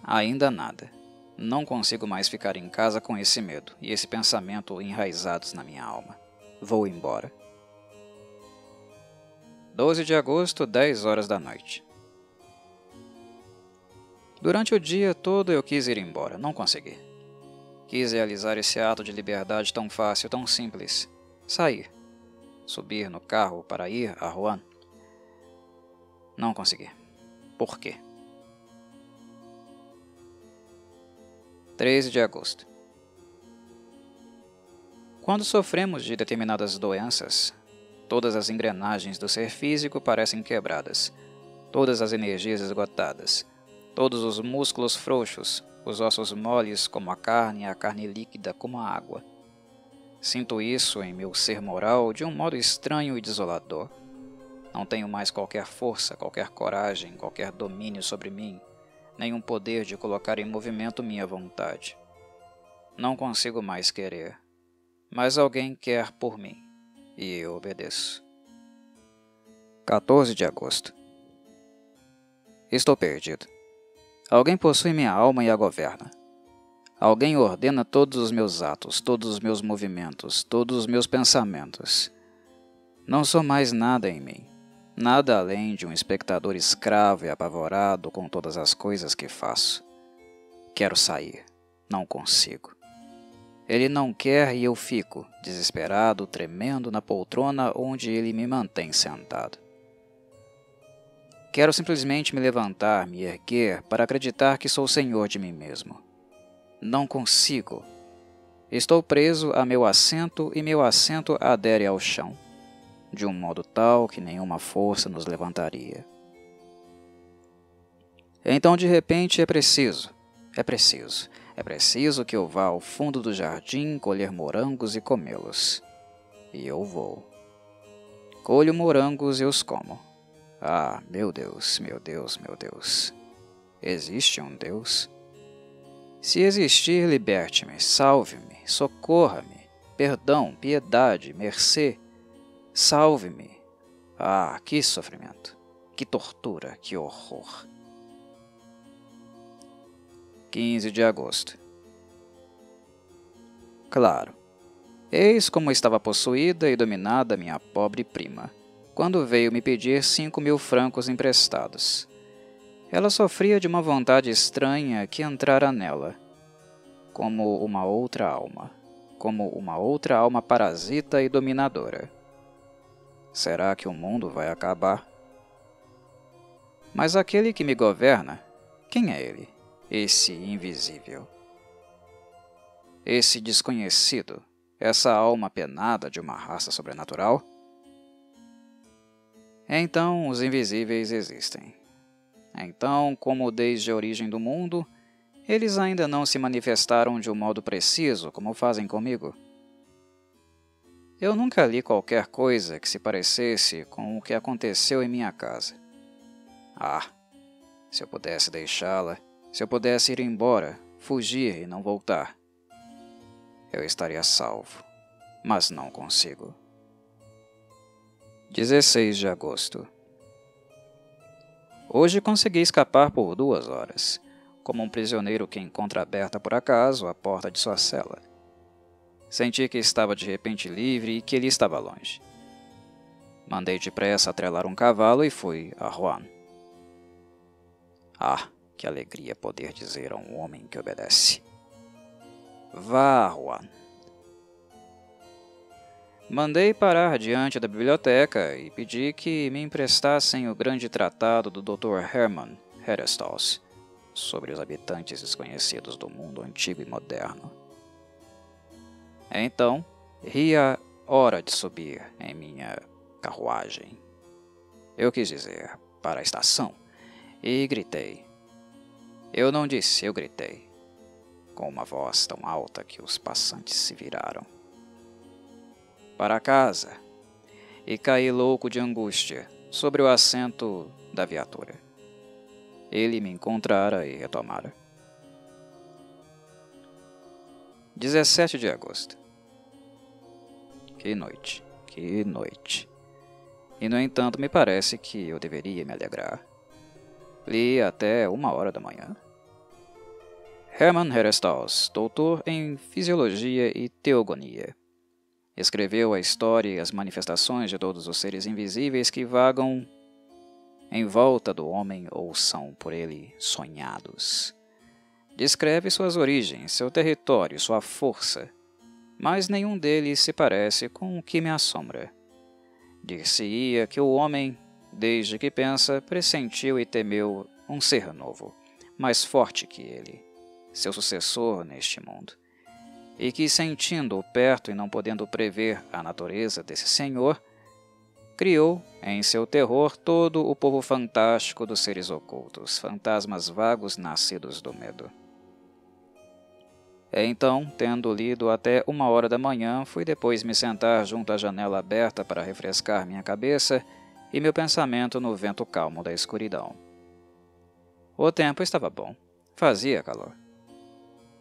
Ainda nada. Não consigo mais ficar em casa com esse medo e esse pensamento enraizados na minha alma. Vou embora. 12 de agosto, 10 horas da noite. Durante o dia todo eu quis ir embora, não consegui. Quis realizar esse ato de liberdade tão fácil, tão simples. Sair. Subir no carro para ir a Rouen. Não consegui. Por quê? 13 de agosto. Quando sofremos de determinadas doenças, todas as engrenagens do ser físico parecem quebradas, todas as energias esgotadas, todos os músculos frouxos, os ossos moles como a carne líquida como a água. Sinto isso em meu ser moral de um modo estranho e desolador. Não tenho mais qualquer força, qualquer coragem, qualquer domínio sobre mim, nenhum poder de colocar em movimento minha vontade. Não consigo mais querer, mas alguém quer por mim, e eu obedeço. 14 de agosto. Estou perdido. Alguém possui minha alma e a governa. Alguém ordena todos os meus atos, todos os meus movimentos, todos os meus pensamentos. Não sou mais nada em mim, nada além de um espectador escravo e apavorado com todas as coisas que faço. Quero sair, não consigo. Ele não quer e eu fico, desesperado, tremendo na poltrona onde ele me mantém sentado. Quero simplesmente me levantar, me erguer, para acreditar que sou senhor de mim mesmo. Não consigo. Estou preso a meu assento e meu assento adere ao chão, de um modo tal que nenhuma força nos levantaria. Então, de repente, é preciso que eu vá ao fundo do jardim colher morangos e comê-los. E eu vou. Colho morangos e os como. Ah, meu Deus, meu Deus, meu Deus. Existe um Deus? Se existir, liberte-me, salve-me, socorra-me, perdão, piedade, mercê, salve-me. Ah, que sofrimento, que tortura, que horror. 15 de agosto. Claro, eis como estava possuída e dominada minha pobre prima, quando veio me pedir 5.000 francos emprestados. Ela sofria de uma vontade estranha que entrara nela, como uma outra alma parasita e dominadora. Será que o mundo vai acabar? Mas aquele que me governa, quem é ele? Esse invisível. Esse desconhecido, essa alma penada de uma raça sobrenatural? Então, os invisíveis existem. Então, como desde a origem do mundo, eles ainda não se manifestaram de um modo preciso como fazem comigo. Eu nunca li qualquer coisa que se parecesse com o que aconteceu em minha casa. Ah, se eu pudesse deixá-la, se eu pudesse ir embora, fugir e não voltar, eu estaria salvo, mas não consigo. 16 de agosto. Hoje consegui escapar por 2 horas, como um prisioneiro que encontra aberta por acaso a porta de sua cela. Senti que estava de repente livre e que ele estava longe. Mandei depressa atrelar um cavalo e fui a Rouen. Ah, que alegria poder dizer a um homem que obedece: vá a Rouen. Mandei parar diante da biblioteca e pedi que me emprestassem o grande tratado do Dr. Hermann Herestals sobre os habitantes desconhecidos do mundo antigo e moderno. Então, ri a hora de subir em minha carruagem. Eu quis dizer, para a estação, e gritei. Eu não disse, eu gritei, com uma voz tão alta que os passantes se viraram. Para casa, e caí louco de angústia sobre o assento da viatura. Ele me encontrara e retomara. 17 de agosto. Que noite, que noite. E, no entanto, me parece que eu deveria me alegrar. Li até 1h da manhã. Hermann Herestals, doutor em Fisiologia e Teogonia, escreveu a história e as manifestações de todos os seres invisíveis que vagam em volta do homem ou são por ele sonhados. Descreve suas origens, seu território, sua força, mas nenhum deles se parece com o que me assombra. Dir-se-ia que o homem, desde que pensa, pressentiu e temeu um ser novo, mais forte que ele, seu sucessor neste mundo, e que, sentindo-o perto e não podendo prever a natureza desse senhor, criou, em seu terror, todo o povo fantástico dos seres ocultos, fantasmas vagos nascidos do medo. Então, tendo lido até 1h da manhã, fui depois me sentar junto à janela aberta para refrescar minha cabeça e meu pensamento no vento calmo da escuridão. O tempo estava bom. Fazia calor.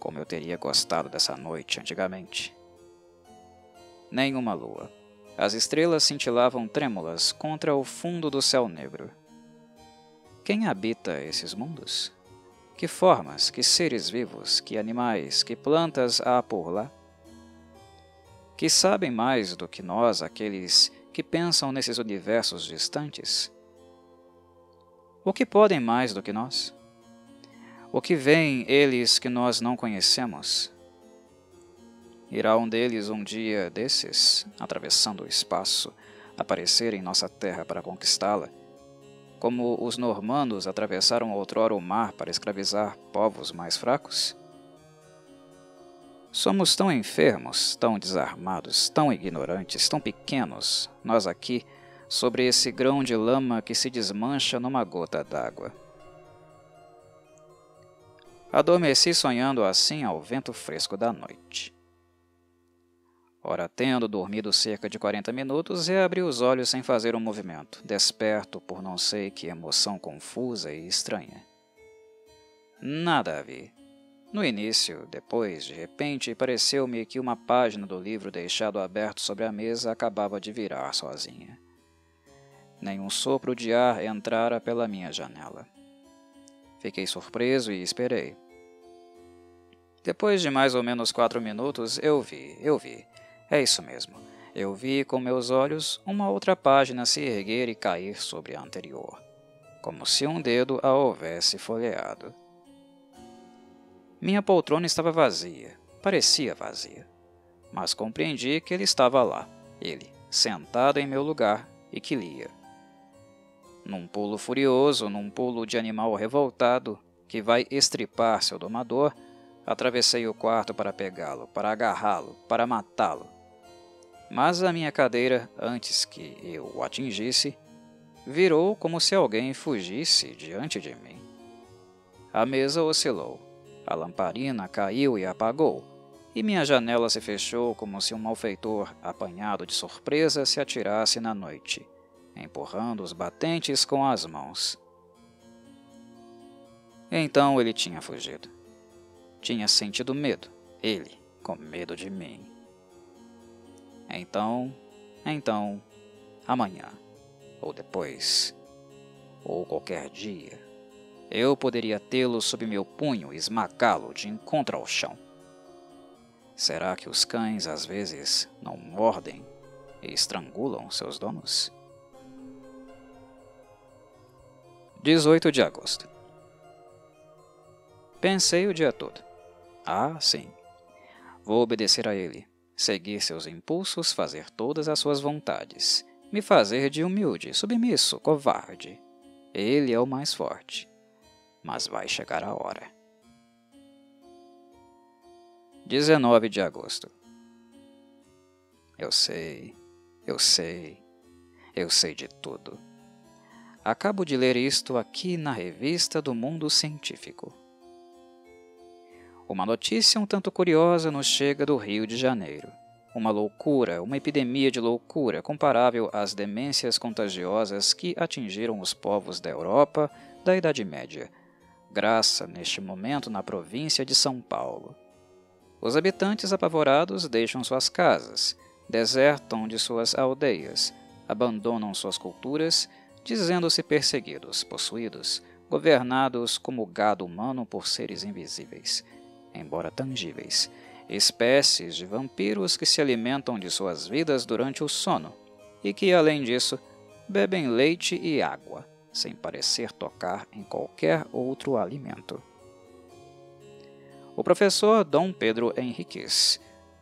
Como eu teria gostado dessa noite antigamente. Nenhuma lua. As estrelas cintilavam trêmulas contra o fundo do céu negro. Quem habita esses mundos? Que formas, que seres vivos, que animais, que plantas há por lá? Que sabem mais do que nós aqueles que pensam nesses universos distantes? O que podem mais do que nós? O que veem eles que nós não conhecemos? Irá um deles um dia desses, atravessando o espaço, aparecer em nossa terra para conquistá-la, como os normandos atravessaram outrora o mar para escravizar povos mais fracos? Somos tão enfermos, tão desarmados, tão ignorantes, tão pequenos, nós aqui, sobre esse grão de lama que se desmancha numa gota d'água. Adormeci sonhando assim ao vento fresco da noite. Ora, tendo dormido cerca de 40 minutos, reabri os olhos sem fazer um movimento, desperto por não sei que emoção confusa e estranha. Nada a vi. No início, depois, de repente, pareceu-me que uma página do livro deixado aberto sobre a mesa acabava de virar sozinha. Nenhum sopro de ar entrara pela minha janela. Fiquei surpreso e esperei. Depois de mais ou menos 4 minutos, eu vi. É isso mesmo. Eu vi com meus olhos uma outra página se erguer e cair sobre a anterior, como se um dedo a houvesse folheado. Minha poltrona estava vazia, parecia vazia, mas compreendi que ele estava lá, ele, sentado em meu lugar, e que lia. Num pulo furioso, num pulo de animal revoltado, que vai estripar seu domador, Atravessei o quarto para pegá-lo, para agarrá-lo, para matá-lo. Mas a minha cadeira, antes que eu o atingisse, virou como se alguém fugisse diante de mim. A mesa oscilou, a lamparina caiu e apagou, e minha janela se fechou como se um malfeitor apanhado de surpresa se atirasse na noite, empurrando os batentes com as mãos. Então ele tinha fugido. Tinha sentido medo, ele, com medo de mim. Então, amanhã, ou depois, ou qualquer dia, eu poderia tê-lo sob meu punho e esmagá-lo de encontro ao chão. Será que os cães às vezes não mordem e estrangulam seus donos? 18 de agosto. Pensei o dia todo. Ah, sim. Vou obedecer a ele, seguir seus impulsos, fazer todas as suas vontades, me fazer de humilde, submisso, covarde. Ele é o mais forte. Mas vai chegar a hora. 19 de agosto. Eu sei de tudo. Acabo de ler isto aqui na revista do Mundo Científico. Uma notícia um tanto curiosa nos chega do Rio de Janeiro. Uma loucura, uma epidemia de loucura comparável às demências contagiosas que atingiram os povos da Europa da Idade Média, graça neste momento na província de São Paulo. Os habitantes apavorados deixam suas casas, desertam de suas aldeias, abandonam suas culturas, dizendo-se perseguidos, possuídos, governados como gado humano por seres invisíveis, embora tangíveis, espécies de vampiros que se alimentam de suas vidas durante o sono e que, além disso, bebem leite e água, sem parecer tocar em qualquer outro alimento. O professor Dom Pedro Henriques,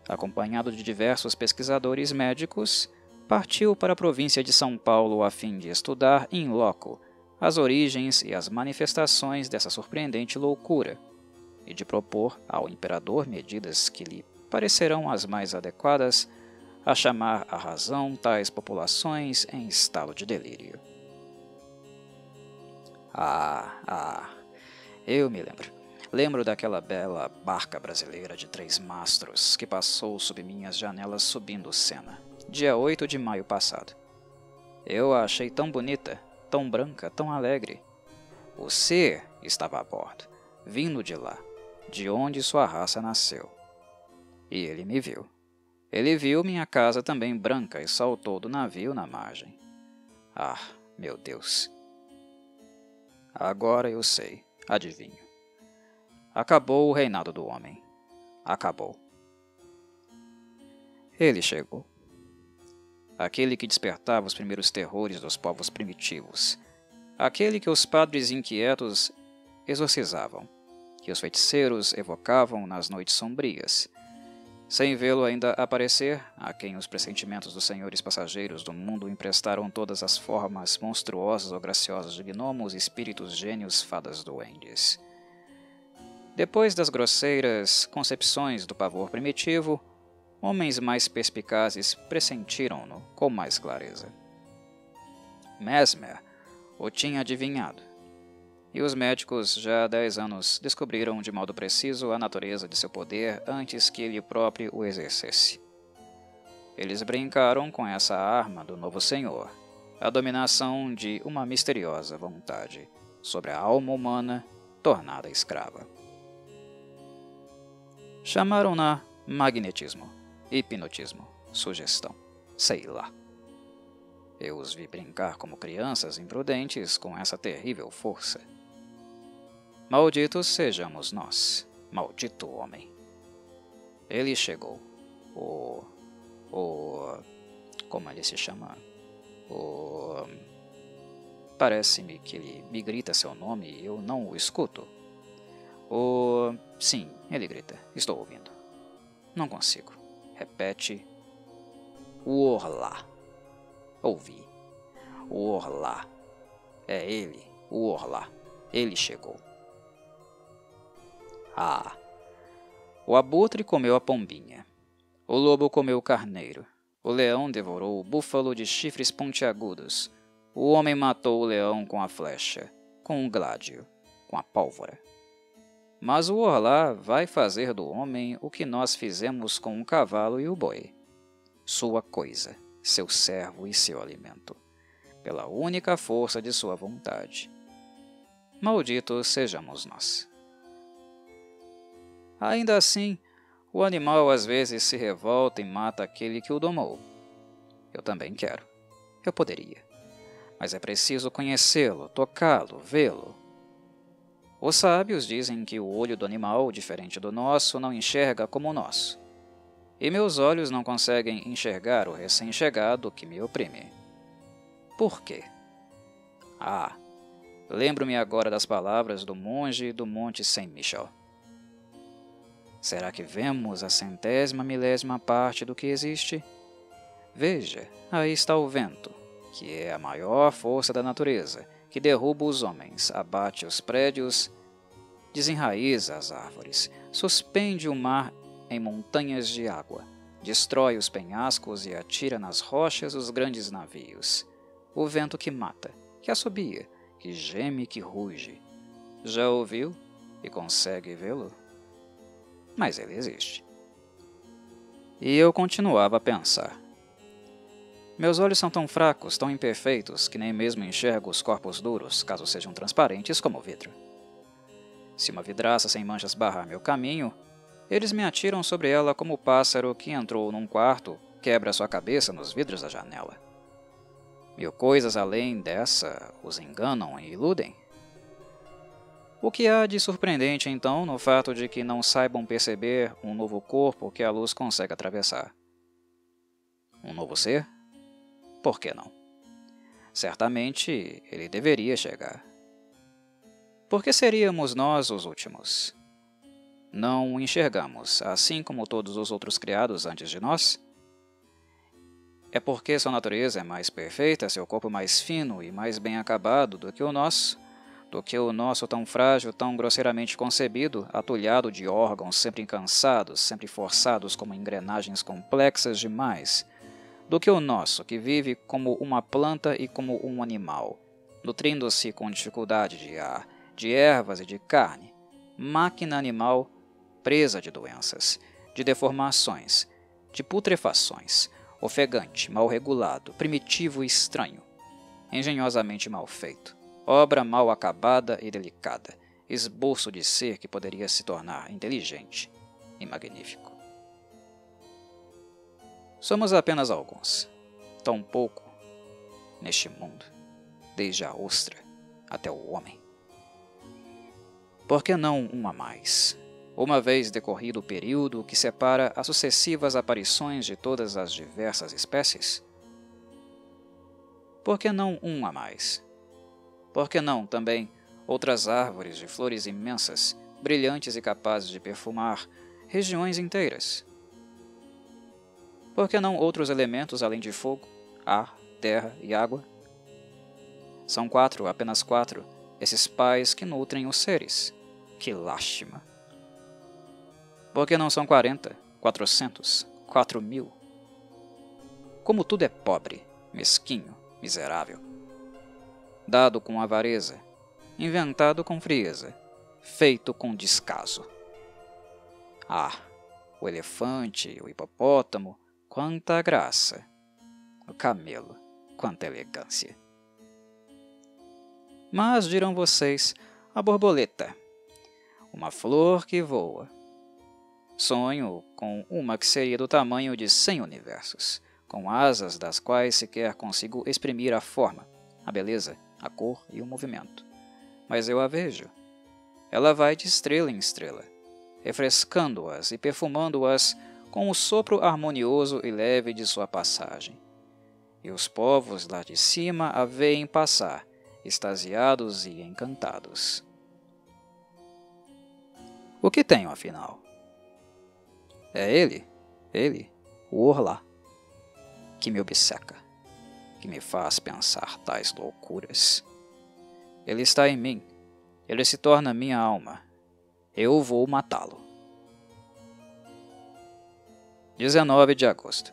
acompanhado de diversos pesquisadores médicos, partiu para a província de São Paulo a fim de estudar in loco as origens e as manifestações dessa surpreendente loucura e de propor ao imperador medidas que lhe parecerão as mais adequadas a chamar à razão tais populações em estado de delírio. Eu me lembro. Lembro daquela bela barca brasileira de 3 mastros que passou sob minhas janelas subindo Sena, dia 8 de maio passado. Eu a achei tão bonita, tão branca, tão alegre. O ser estava a bordo, vindo de lá, de onde sua raça nasceu. E ele me viu. Ele viu minha casa também branca e saltou do navio na margem. Ah, meu Deus! Agora eu sei, adivinho. Acabou o reinado do homem. Acabou. Ele chegou. Aquele que despertava os primeiros terrores dos povos primitivos. Aquele que os padres inquietos exorcizavam, que os feiticeiros evocavam nas noites sombrias. Sem vê-lo ainda aparecer, a quem os pressentimentos dos senhores passageiros do mundo emprestaram todas as formas monstruosas ou graciosas de gnomos, espíritos, gênios, fadas, duendes. Depois das grosseiras concepções do pavor primitivo, homens mais perspicazes pressentiram-no com mais clareza. Mesmer o tinha adivinhado, e os médicos já há 10 anos descobriram de modo preciso a natureza de seu poder antes que ele próprio o exercesse. Eles brincaram com essa arma do novo senhor, a dominação de uma misteriosa vontade sobre a alma humana tornada escrava. Chamaram-na magnetismo, hipnotismo, sugestão, sei lá. Eu os vi brincar como crianças imprudentes com essa terrível força. Malditos sejamos nós, maldito homem. Ele chegou. Como ele se chama? Parece-me que ele me grita seu nome e eu não o escuto. Sim, ele grita. Estou ouvindo. Não consigo. Repete. O Orlá. Ouvi. O Orlá. É ele, o Orlá. Ele chegou. O abutre comeu a pombinha. O lobo comeu o carneiro. O leão devorou o búfalo de chifres pontiagudos. O homem matou o leão com a flecha, com o gládio, com a pólvora. Mas o orlá vai fazer do homem o que nós fizemos com o cavalo e o boi. Sua coisa, seu servo e seu alimento, pela única força de sua vontade. Malditos sejamos nós. Ainda assim, o animal às vezes se revolta e mata aquele que o domou. Eu também quero. Eu poderia. Mas é preciso conhecê-lo, tocá-lo, vê-lo. Os sábios dizem que o olho do animal, diferente do nosso, não enxerga como o nosso. E meus olhos não conseguem enxergar o recém-chegado que me oprime. Por quê? Lembro-me agora das palavras do monge do Monte Saint-Michel. Será que vemos a 100ª milésima parte do que existe? Veja, aí está o vento, que é a maior força da natureza, que derruba os homens, abate os prédios, desenraiza as árvores, suspende o mar em montanhas de água, destrói os penhascos e atira nas rochas os grandes navios. O vento que mata, que assobia, que geme e que ruge. Já ouviu e consegue vê-lo? Mas ele existe. E eu continuava a pensar. Meus olhos são tão fracos, tão imperfeitos, que nem mesmo enxergo os corpos duros, caso sejam transparentes como vidro. Se uma vidraça sem manchas barrar meu caminho, eles me atiram sobre ela como o pássaro que entrou num quarto quebra sua cabeça nos vidros da janela. 1000 coisas além dessa os enganam e iludem. O que há de surpreendente, então, no fato de que não saibam perceber um novo corpo que a luz consegue atravessar? Um novo ser? Por que não? Certamente ele deveria chegar. Por que seríamos nós os últimos? Não o enxergamos, assim como todos os outros criados antes de nós? É porque sua natureza é mais perfeita, seu corpo mais fino e mais bem acabado do que o nosso tão frágil, tão grosseiramente concebido, atulhado de órgãos sempre cansados, sempre forçados como engrenagens complexas demais, do que o nosso, que vive como uma planta e como um animal, nutrindo-se com dificuldade de ar, de ervas e de carne, máquina animal presa de doenças, de deformações, de putrefações, ofegante, mal regulado, primitivo e estranho, engenhosamente mal feito, obra mal acabada e delicada, esboço de ser que poderia se tornar inteligente e magnífico. Somos apenas alguns, tão pouco, neste mundo, desde a ostra até o homem. Por que não um a mais? Uma vez decorrido o período que separa as sucessivas aparições de todas as diversas espécies? Por que não um a mais? Por que não, também, outras árvores de flores imensas, brilhantes e capazes de perfumar regiões inteiras? Por que não outros elementos além de fogo, ar, terra e água? São 4, apenas 4, esses pais que nutrem os seres. Que lástima! Por que não são 40, 400, 4000? Como tudo é pobre, mesquinho, miserável. Dado com avareza, inventado com frieza, feito com descaso. O elefante, o hipopótamo, quanta graça! O camelo, quanta elegância! Mas, dirão vocês, a borboleta, uma flor que voa. Sonho com uma que seria do tamanho de 100 universos, com asas das quais sequer consigo exprimir a forma, a beleza, a cor e o movimento. Mas eu a vejo. Ela vai de estrela em estrela, refrescando-as e perfumando-as com o sopro harmonioso e leve de sua passagem. E os povos lá de cima a veem passar, extasiados e encantados. O que tenho, afinal? É ele, o orlá, que me obceca, que me faz pensar tais loucuras. Ele está em mim, ele se torna minha alma. Eu vou matá-lo. 19 de agosto.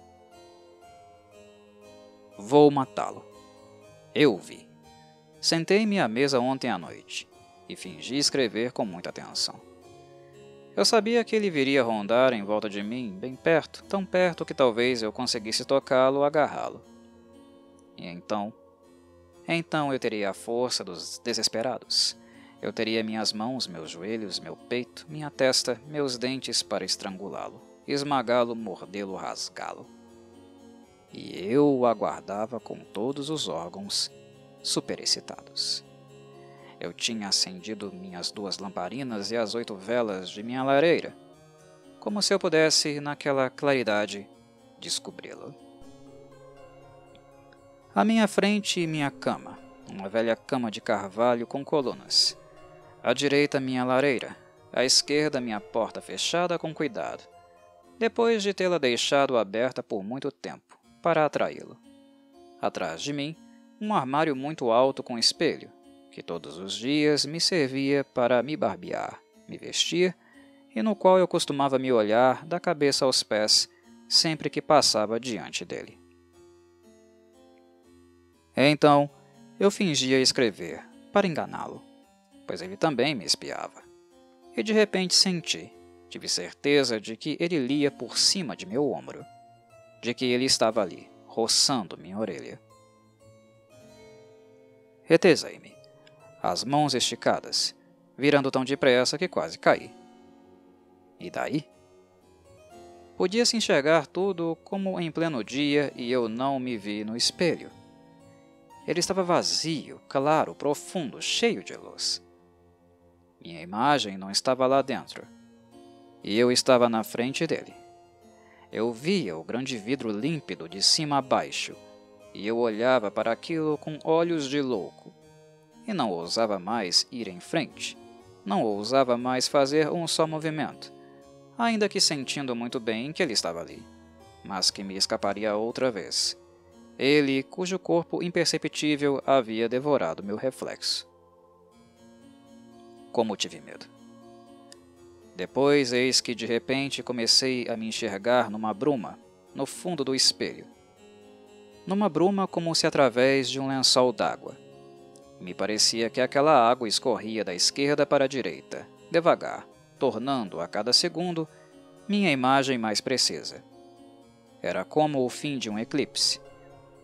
Vou matá-lo. Eu o vi. Sentei-me à mesa ontem à noite e fingi escrever com muita atenção. Eu sabia que ele viria rondar em volta de mim, bem perto, tão perto que talvez eu conseguisse tocá-lo ou agarrá-lo. E então eu teria a força dos desesperados. Eu teria minhas mãos, meus joelhos, meu peito, minha testa, meus dentes para estrangulá-lo, esmagá-lo, mordê-lo, rasgá-lo. E eu o aguardava com todos os órgãos superexcitados. Eu tinha acendido minhas 2 lamparinas e as 8 velas de minha lareira, como se eu pudesse, naquela claridade, descobri-lo. À minha frente, minha cama, uma velha cama de carvalho com colunas. À direita, minha lareira. À esquerda, minha porta fechada com cuidado, depois de tê-la deixado aberta por muito tempo, para atraí-lo. Atrás de mim, um armário muito alto com espelho, que todos os dias me servia para me barbear, me vestir, e no qual eu costumava me olhar da cabeça aos pés sempre que passava diante dele. Então, eu fingia escrever, para enganá-lo, pois ele também me espiava. E de repente tive certeza de que ele lia por cima de meu ombro, de que ele estava ali, roçando minha orelha. Retesei-me, as mãos esticadas, virando tão depressa que quase caí. E daí? Podia-se enxergar tudo como em pleno dia e eu não me vi no espelho. Ele estava vazio, claro, profundo, cheio de luz. Minha imagem não estava lá dentro, e eu estava na frente dele. Eu via o grande vidro límpido de cima a baixo, e eu olhava para aquilo com olhos de louco, e não ousava mais ir em frente, não ousava mais fazer um só movimento, ainda que sentindo muito bem que ele estava ali, mas que me escaparia outra vez. Ele, cujo corpo imperceptível havia devorado meu reflexo. Como tive medo. Depois, eis que de repente comecei a me enxergar numa bruma, no fundo do espelho. Numa bruma como se através de um lençol d'água. Me parecia que aquela água escorria da esquerda para a direita, devagar, tornando a cada segundo minha imagem mais precisa. Era como o fim de um eclipse.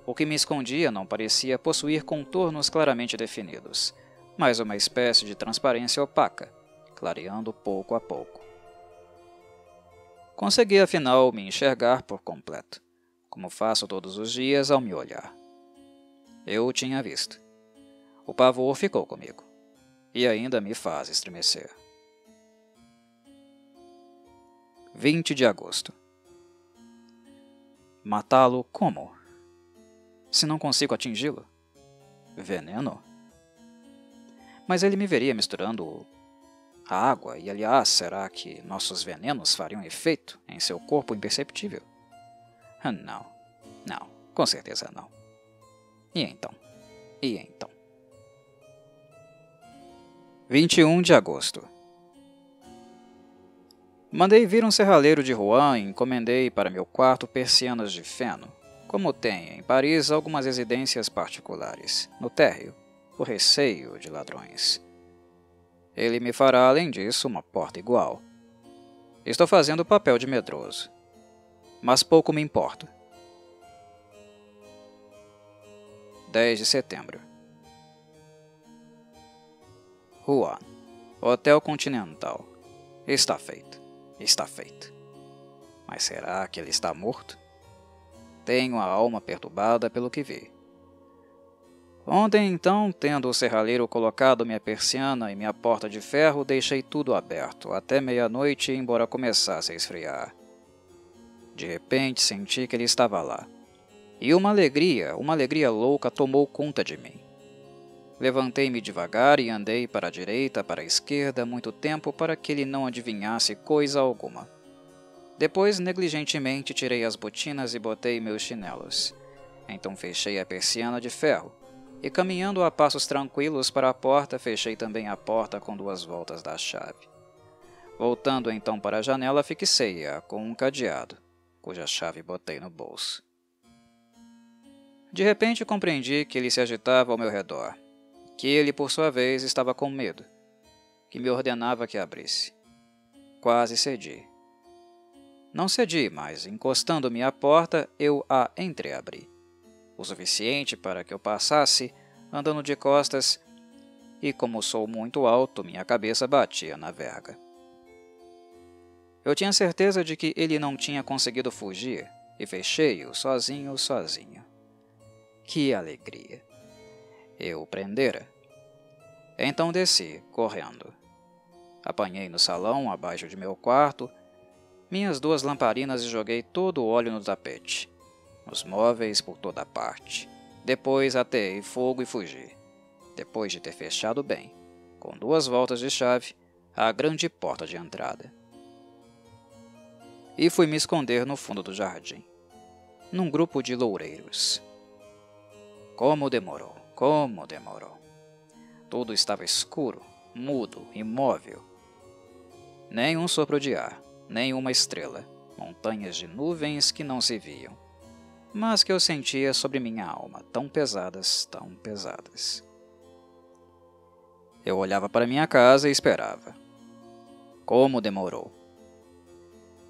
O que me escondia não parecia possuir contornos claramente definidos, mas uma espécie de transparência opaca, clareando pouco a pouco. Consegui, afinal, me enxergar por completo, como faço todos os dias ao me olhar. Eu o tinha visto. O pavor ficou comigo, e ainda me faz estremecer. 20 de agosto. Matá-lo como? Se não consigo atingi-lo? Veneno? Mas ele me veria misturando a água, e aliás, será que nossos venenos fariam efeito em seu corpo imperceptível? Não, com certeza não. E então? 21 de agosto. Mandei vir um serralheiro de Rouen e encomendei para meu quarto persianas de feno, como tem em Paris algumas residências particulares, no térreo, por receio de ladrões. Ele me fará, além disso, uma porta igual. Estou fazendo o papel de medroso, mas pouco me importo. 10 de setembro. Rouen, Hotel Continental. Está feito. Mas será que ele está morto? Tenho a alma perturbada pelo que vi. Ontem, então, tendo o serralheiro colocado minha persiana e minha porta de ferro, deixei tudo aberto, até meia-noite, embora começasse a esfriar. De repente, senti que ele estava lá. E uma alegria louca tomou conta de mim. Levantei-me devagar e andei para a direita, para a esquerda, muito tempo para que ele não adivinhasse coisa alguma. Depois, negligentemente, tirei as botinas e botei meus chinelos. Então fechei a persiana de ferro, e caminhando a passos tranquilos para a porta, fechei também a porta com 2 voltas da chave. Voltando então para a janela, fixei-a com um cadeado. cuja chave botei no bolso. De repente compreendi que ele se agitava ao meu redor, que ele, por sua vez, estava com medo, que me ordenava que abrisse. Quase cedi. Não cedi, mas, encostando-me à porta, eu a entreabri, o suficiente para que eu passasse, andando de costas, e como sou muito alto, minha cabeça batia na verga. Eu tinha certeza de que ele não tinha conseguido fugir, e fechei-o sozinho. Que alegria! Eu o prendera. Então desci, correndo. Apanhei no salão, abaixo de meu quarto, minhas 2 lamparinas e joguei todo o óleo no tapete, nos móveis por toda parte. Depois ateei fogo e fugi, depois de ter fechado bem, com 2 voltas de chave, a grande porta de entrada. E fui me esconder no fundo do jardim, num grupo de loureiros. Como demorou! Tudo estava escuro, mudo, imóvel. Nem um sopro de ar, nem uma estrela, montanhas de nuvens que não se viam, mas que eu sentia sobre minha alma, tão pesadas. Eu olhava para minha casa e esperava. Como demorou!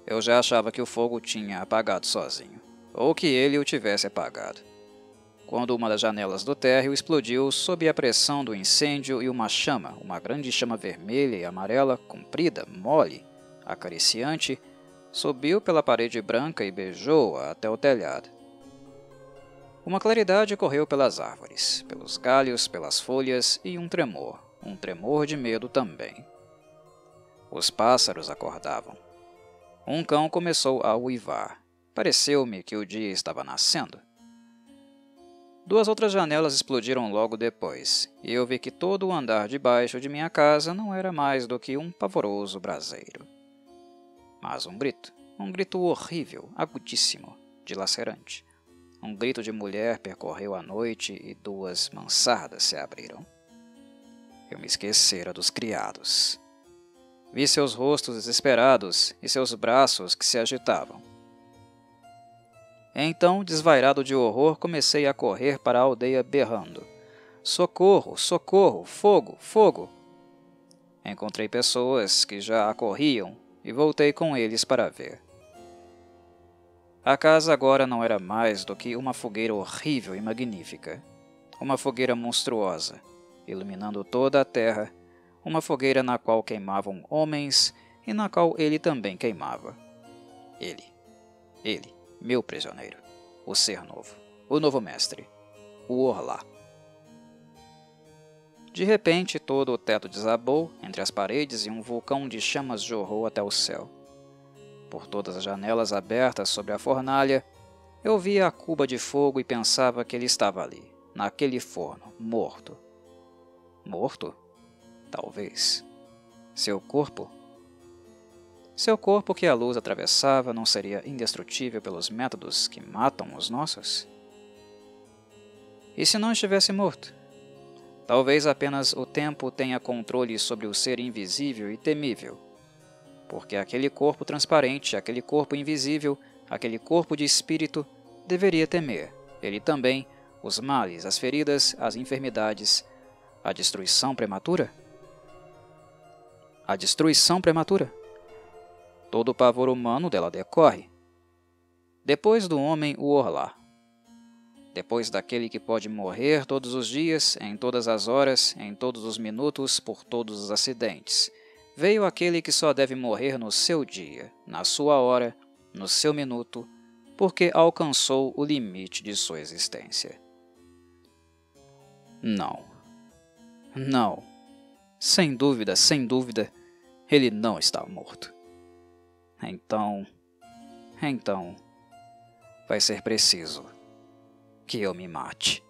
Eu já achava que o fogo tinha apagado sozinho, ou que ele o tivesse apagado, quando uma das janelas do térreo explodiu sob a pressão do incêndio e uma grande chama vermelha e amarela, comprida, mole, acariciante, subiu pela parede branca e beijou-a até o telhado. Uma claridade correu pelas árvores, pelos galhos, pelas folhas e um tremor de medo também. Os pássaros acordavam. Um cão começou a uivar. Pareceu-me que o dia estava nascendo. 2 outras janelas explodiram logo depois, e eu vi que todo o andar de baixo de minha casa não era mais do que um pavoroso braseiro. Mas um grito horrível, agudíssimo, dilacerante. Um grito de mulher percorreu a noite e 2 mansardas se abriram. Eu me esquecera dos criados. Vi seus rostos desesperados e seus braços que se agitavam. Então, desvairado de horror, comecei a correr para a aldeia berrando. Socorro! Socorro! Fogo! Fogo! Encontrei pessoas que já corriam e voltei com eles para ver. A casa agora não era mais do que uma fogueira horrível e magnífica. Uma fogueira monstruosa, iluminando toda a terra, uma fogueira na qual queimavam homens e na qual ele também queimava. Ele, meu prisioneiro, o ser novo, o novo mestre, o Orlá. De repente, todo o teto desabou entre as paredes e um vulcão de chamas jorrou até o céu. Por todas as janelas abertas sobre a fornalha, eu via a cuba de fogo e pensava que ele estava ali, naquele forno, morto. Morto? Talvez. Seu corpo? Seu corpo que a luz atravessava não seria indestrutível pelos métodos que matam os nossos? E se não estivesse morto? Talvez apenas o tempo tenha controle sobre o ser invisível e temível, porque aquele corpo transparente, aquele corpo invisível, aquele corpo de espírito deveria temer, ele também, os males, as feridas, as enfermidades, a destruição prematura? A destruição prematura? Todo o pavor humano dela decorre. Depois do homem, o Orlá. Depois daquele que pode morrer todos os dias, em todas as horas, em todos os minutos, por todos os acidentes, veio aquele que só deve morrer no seu dia, na sua hora, no seu minuto, porque alcançou o limite de sua existência. Não. Sem dúvida, ele não está morto. Então, vai ser preciso que eu me mate.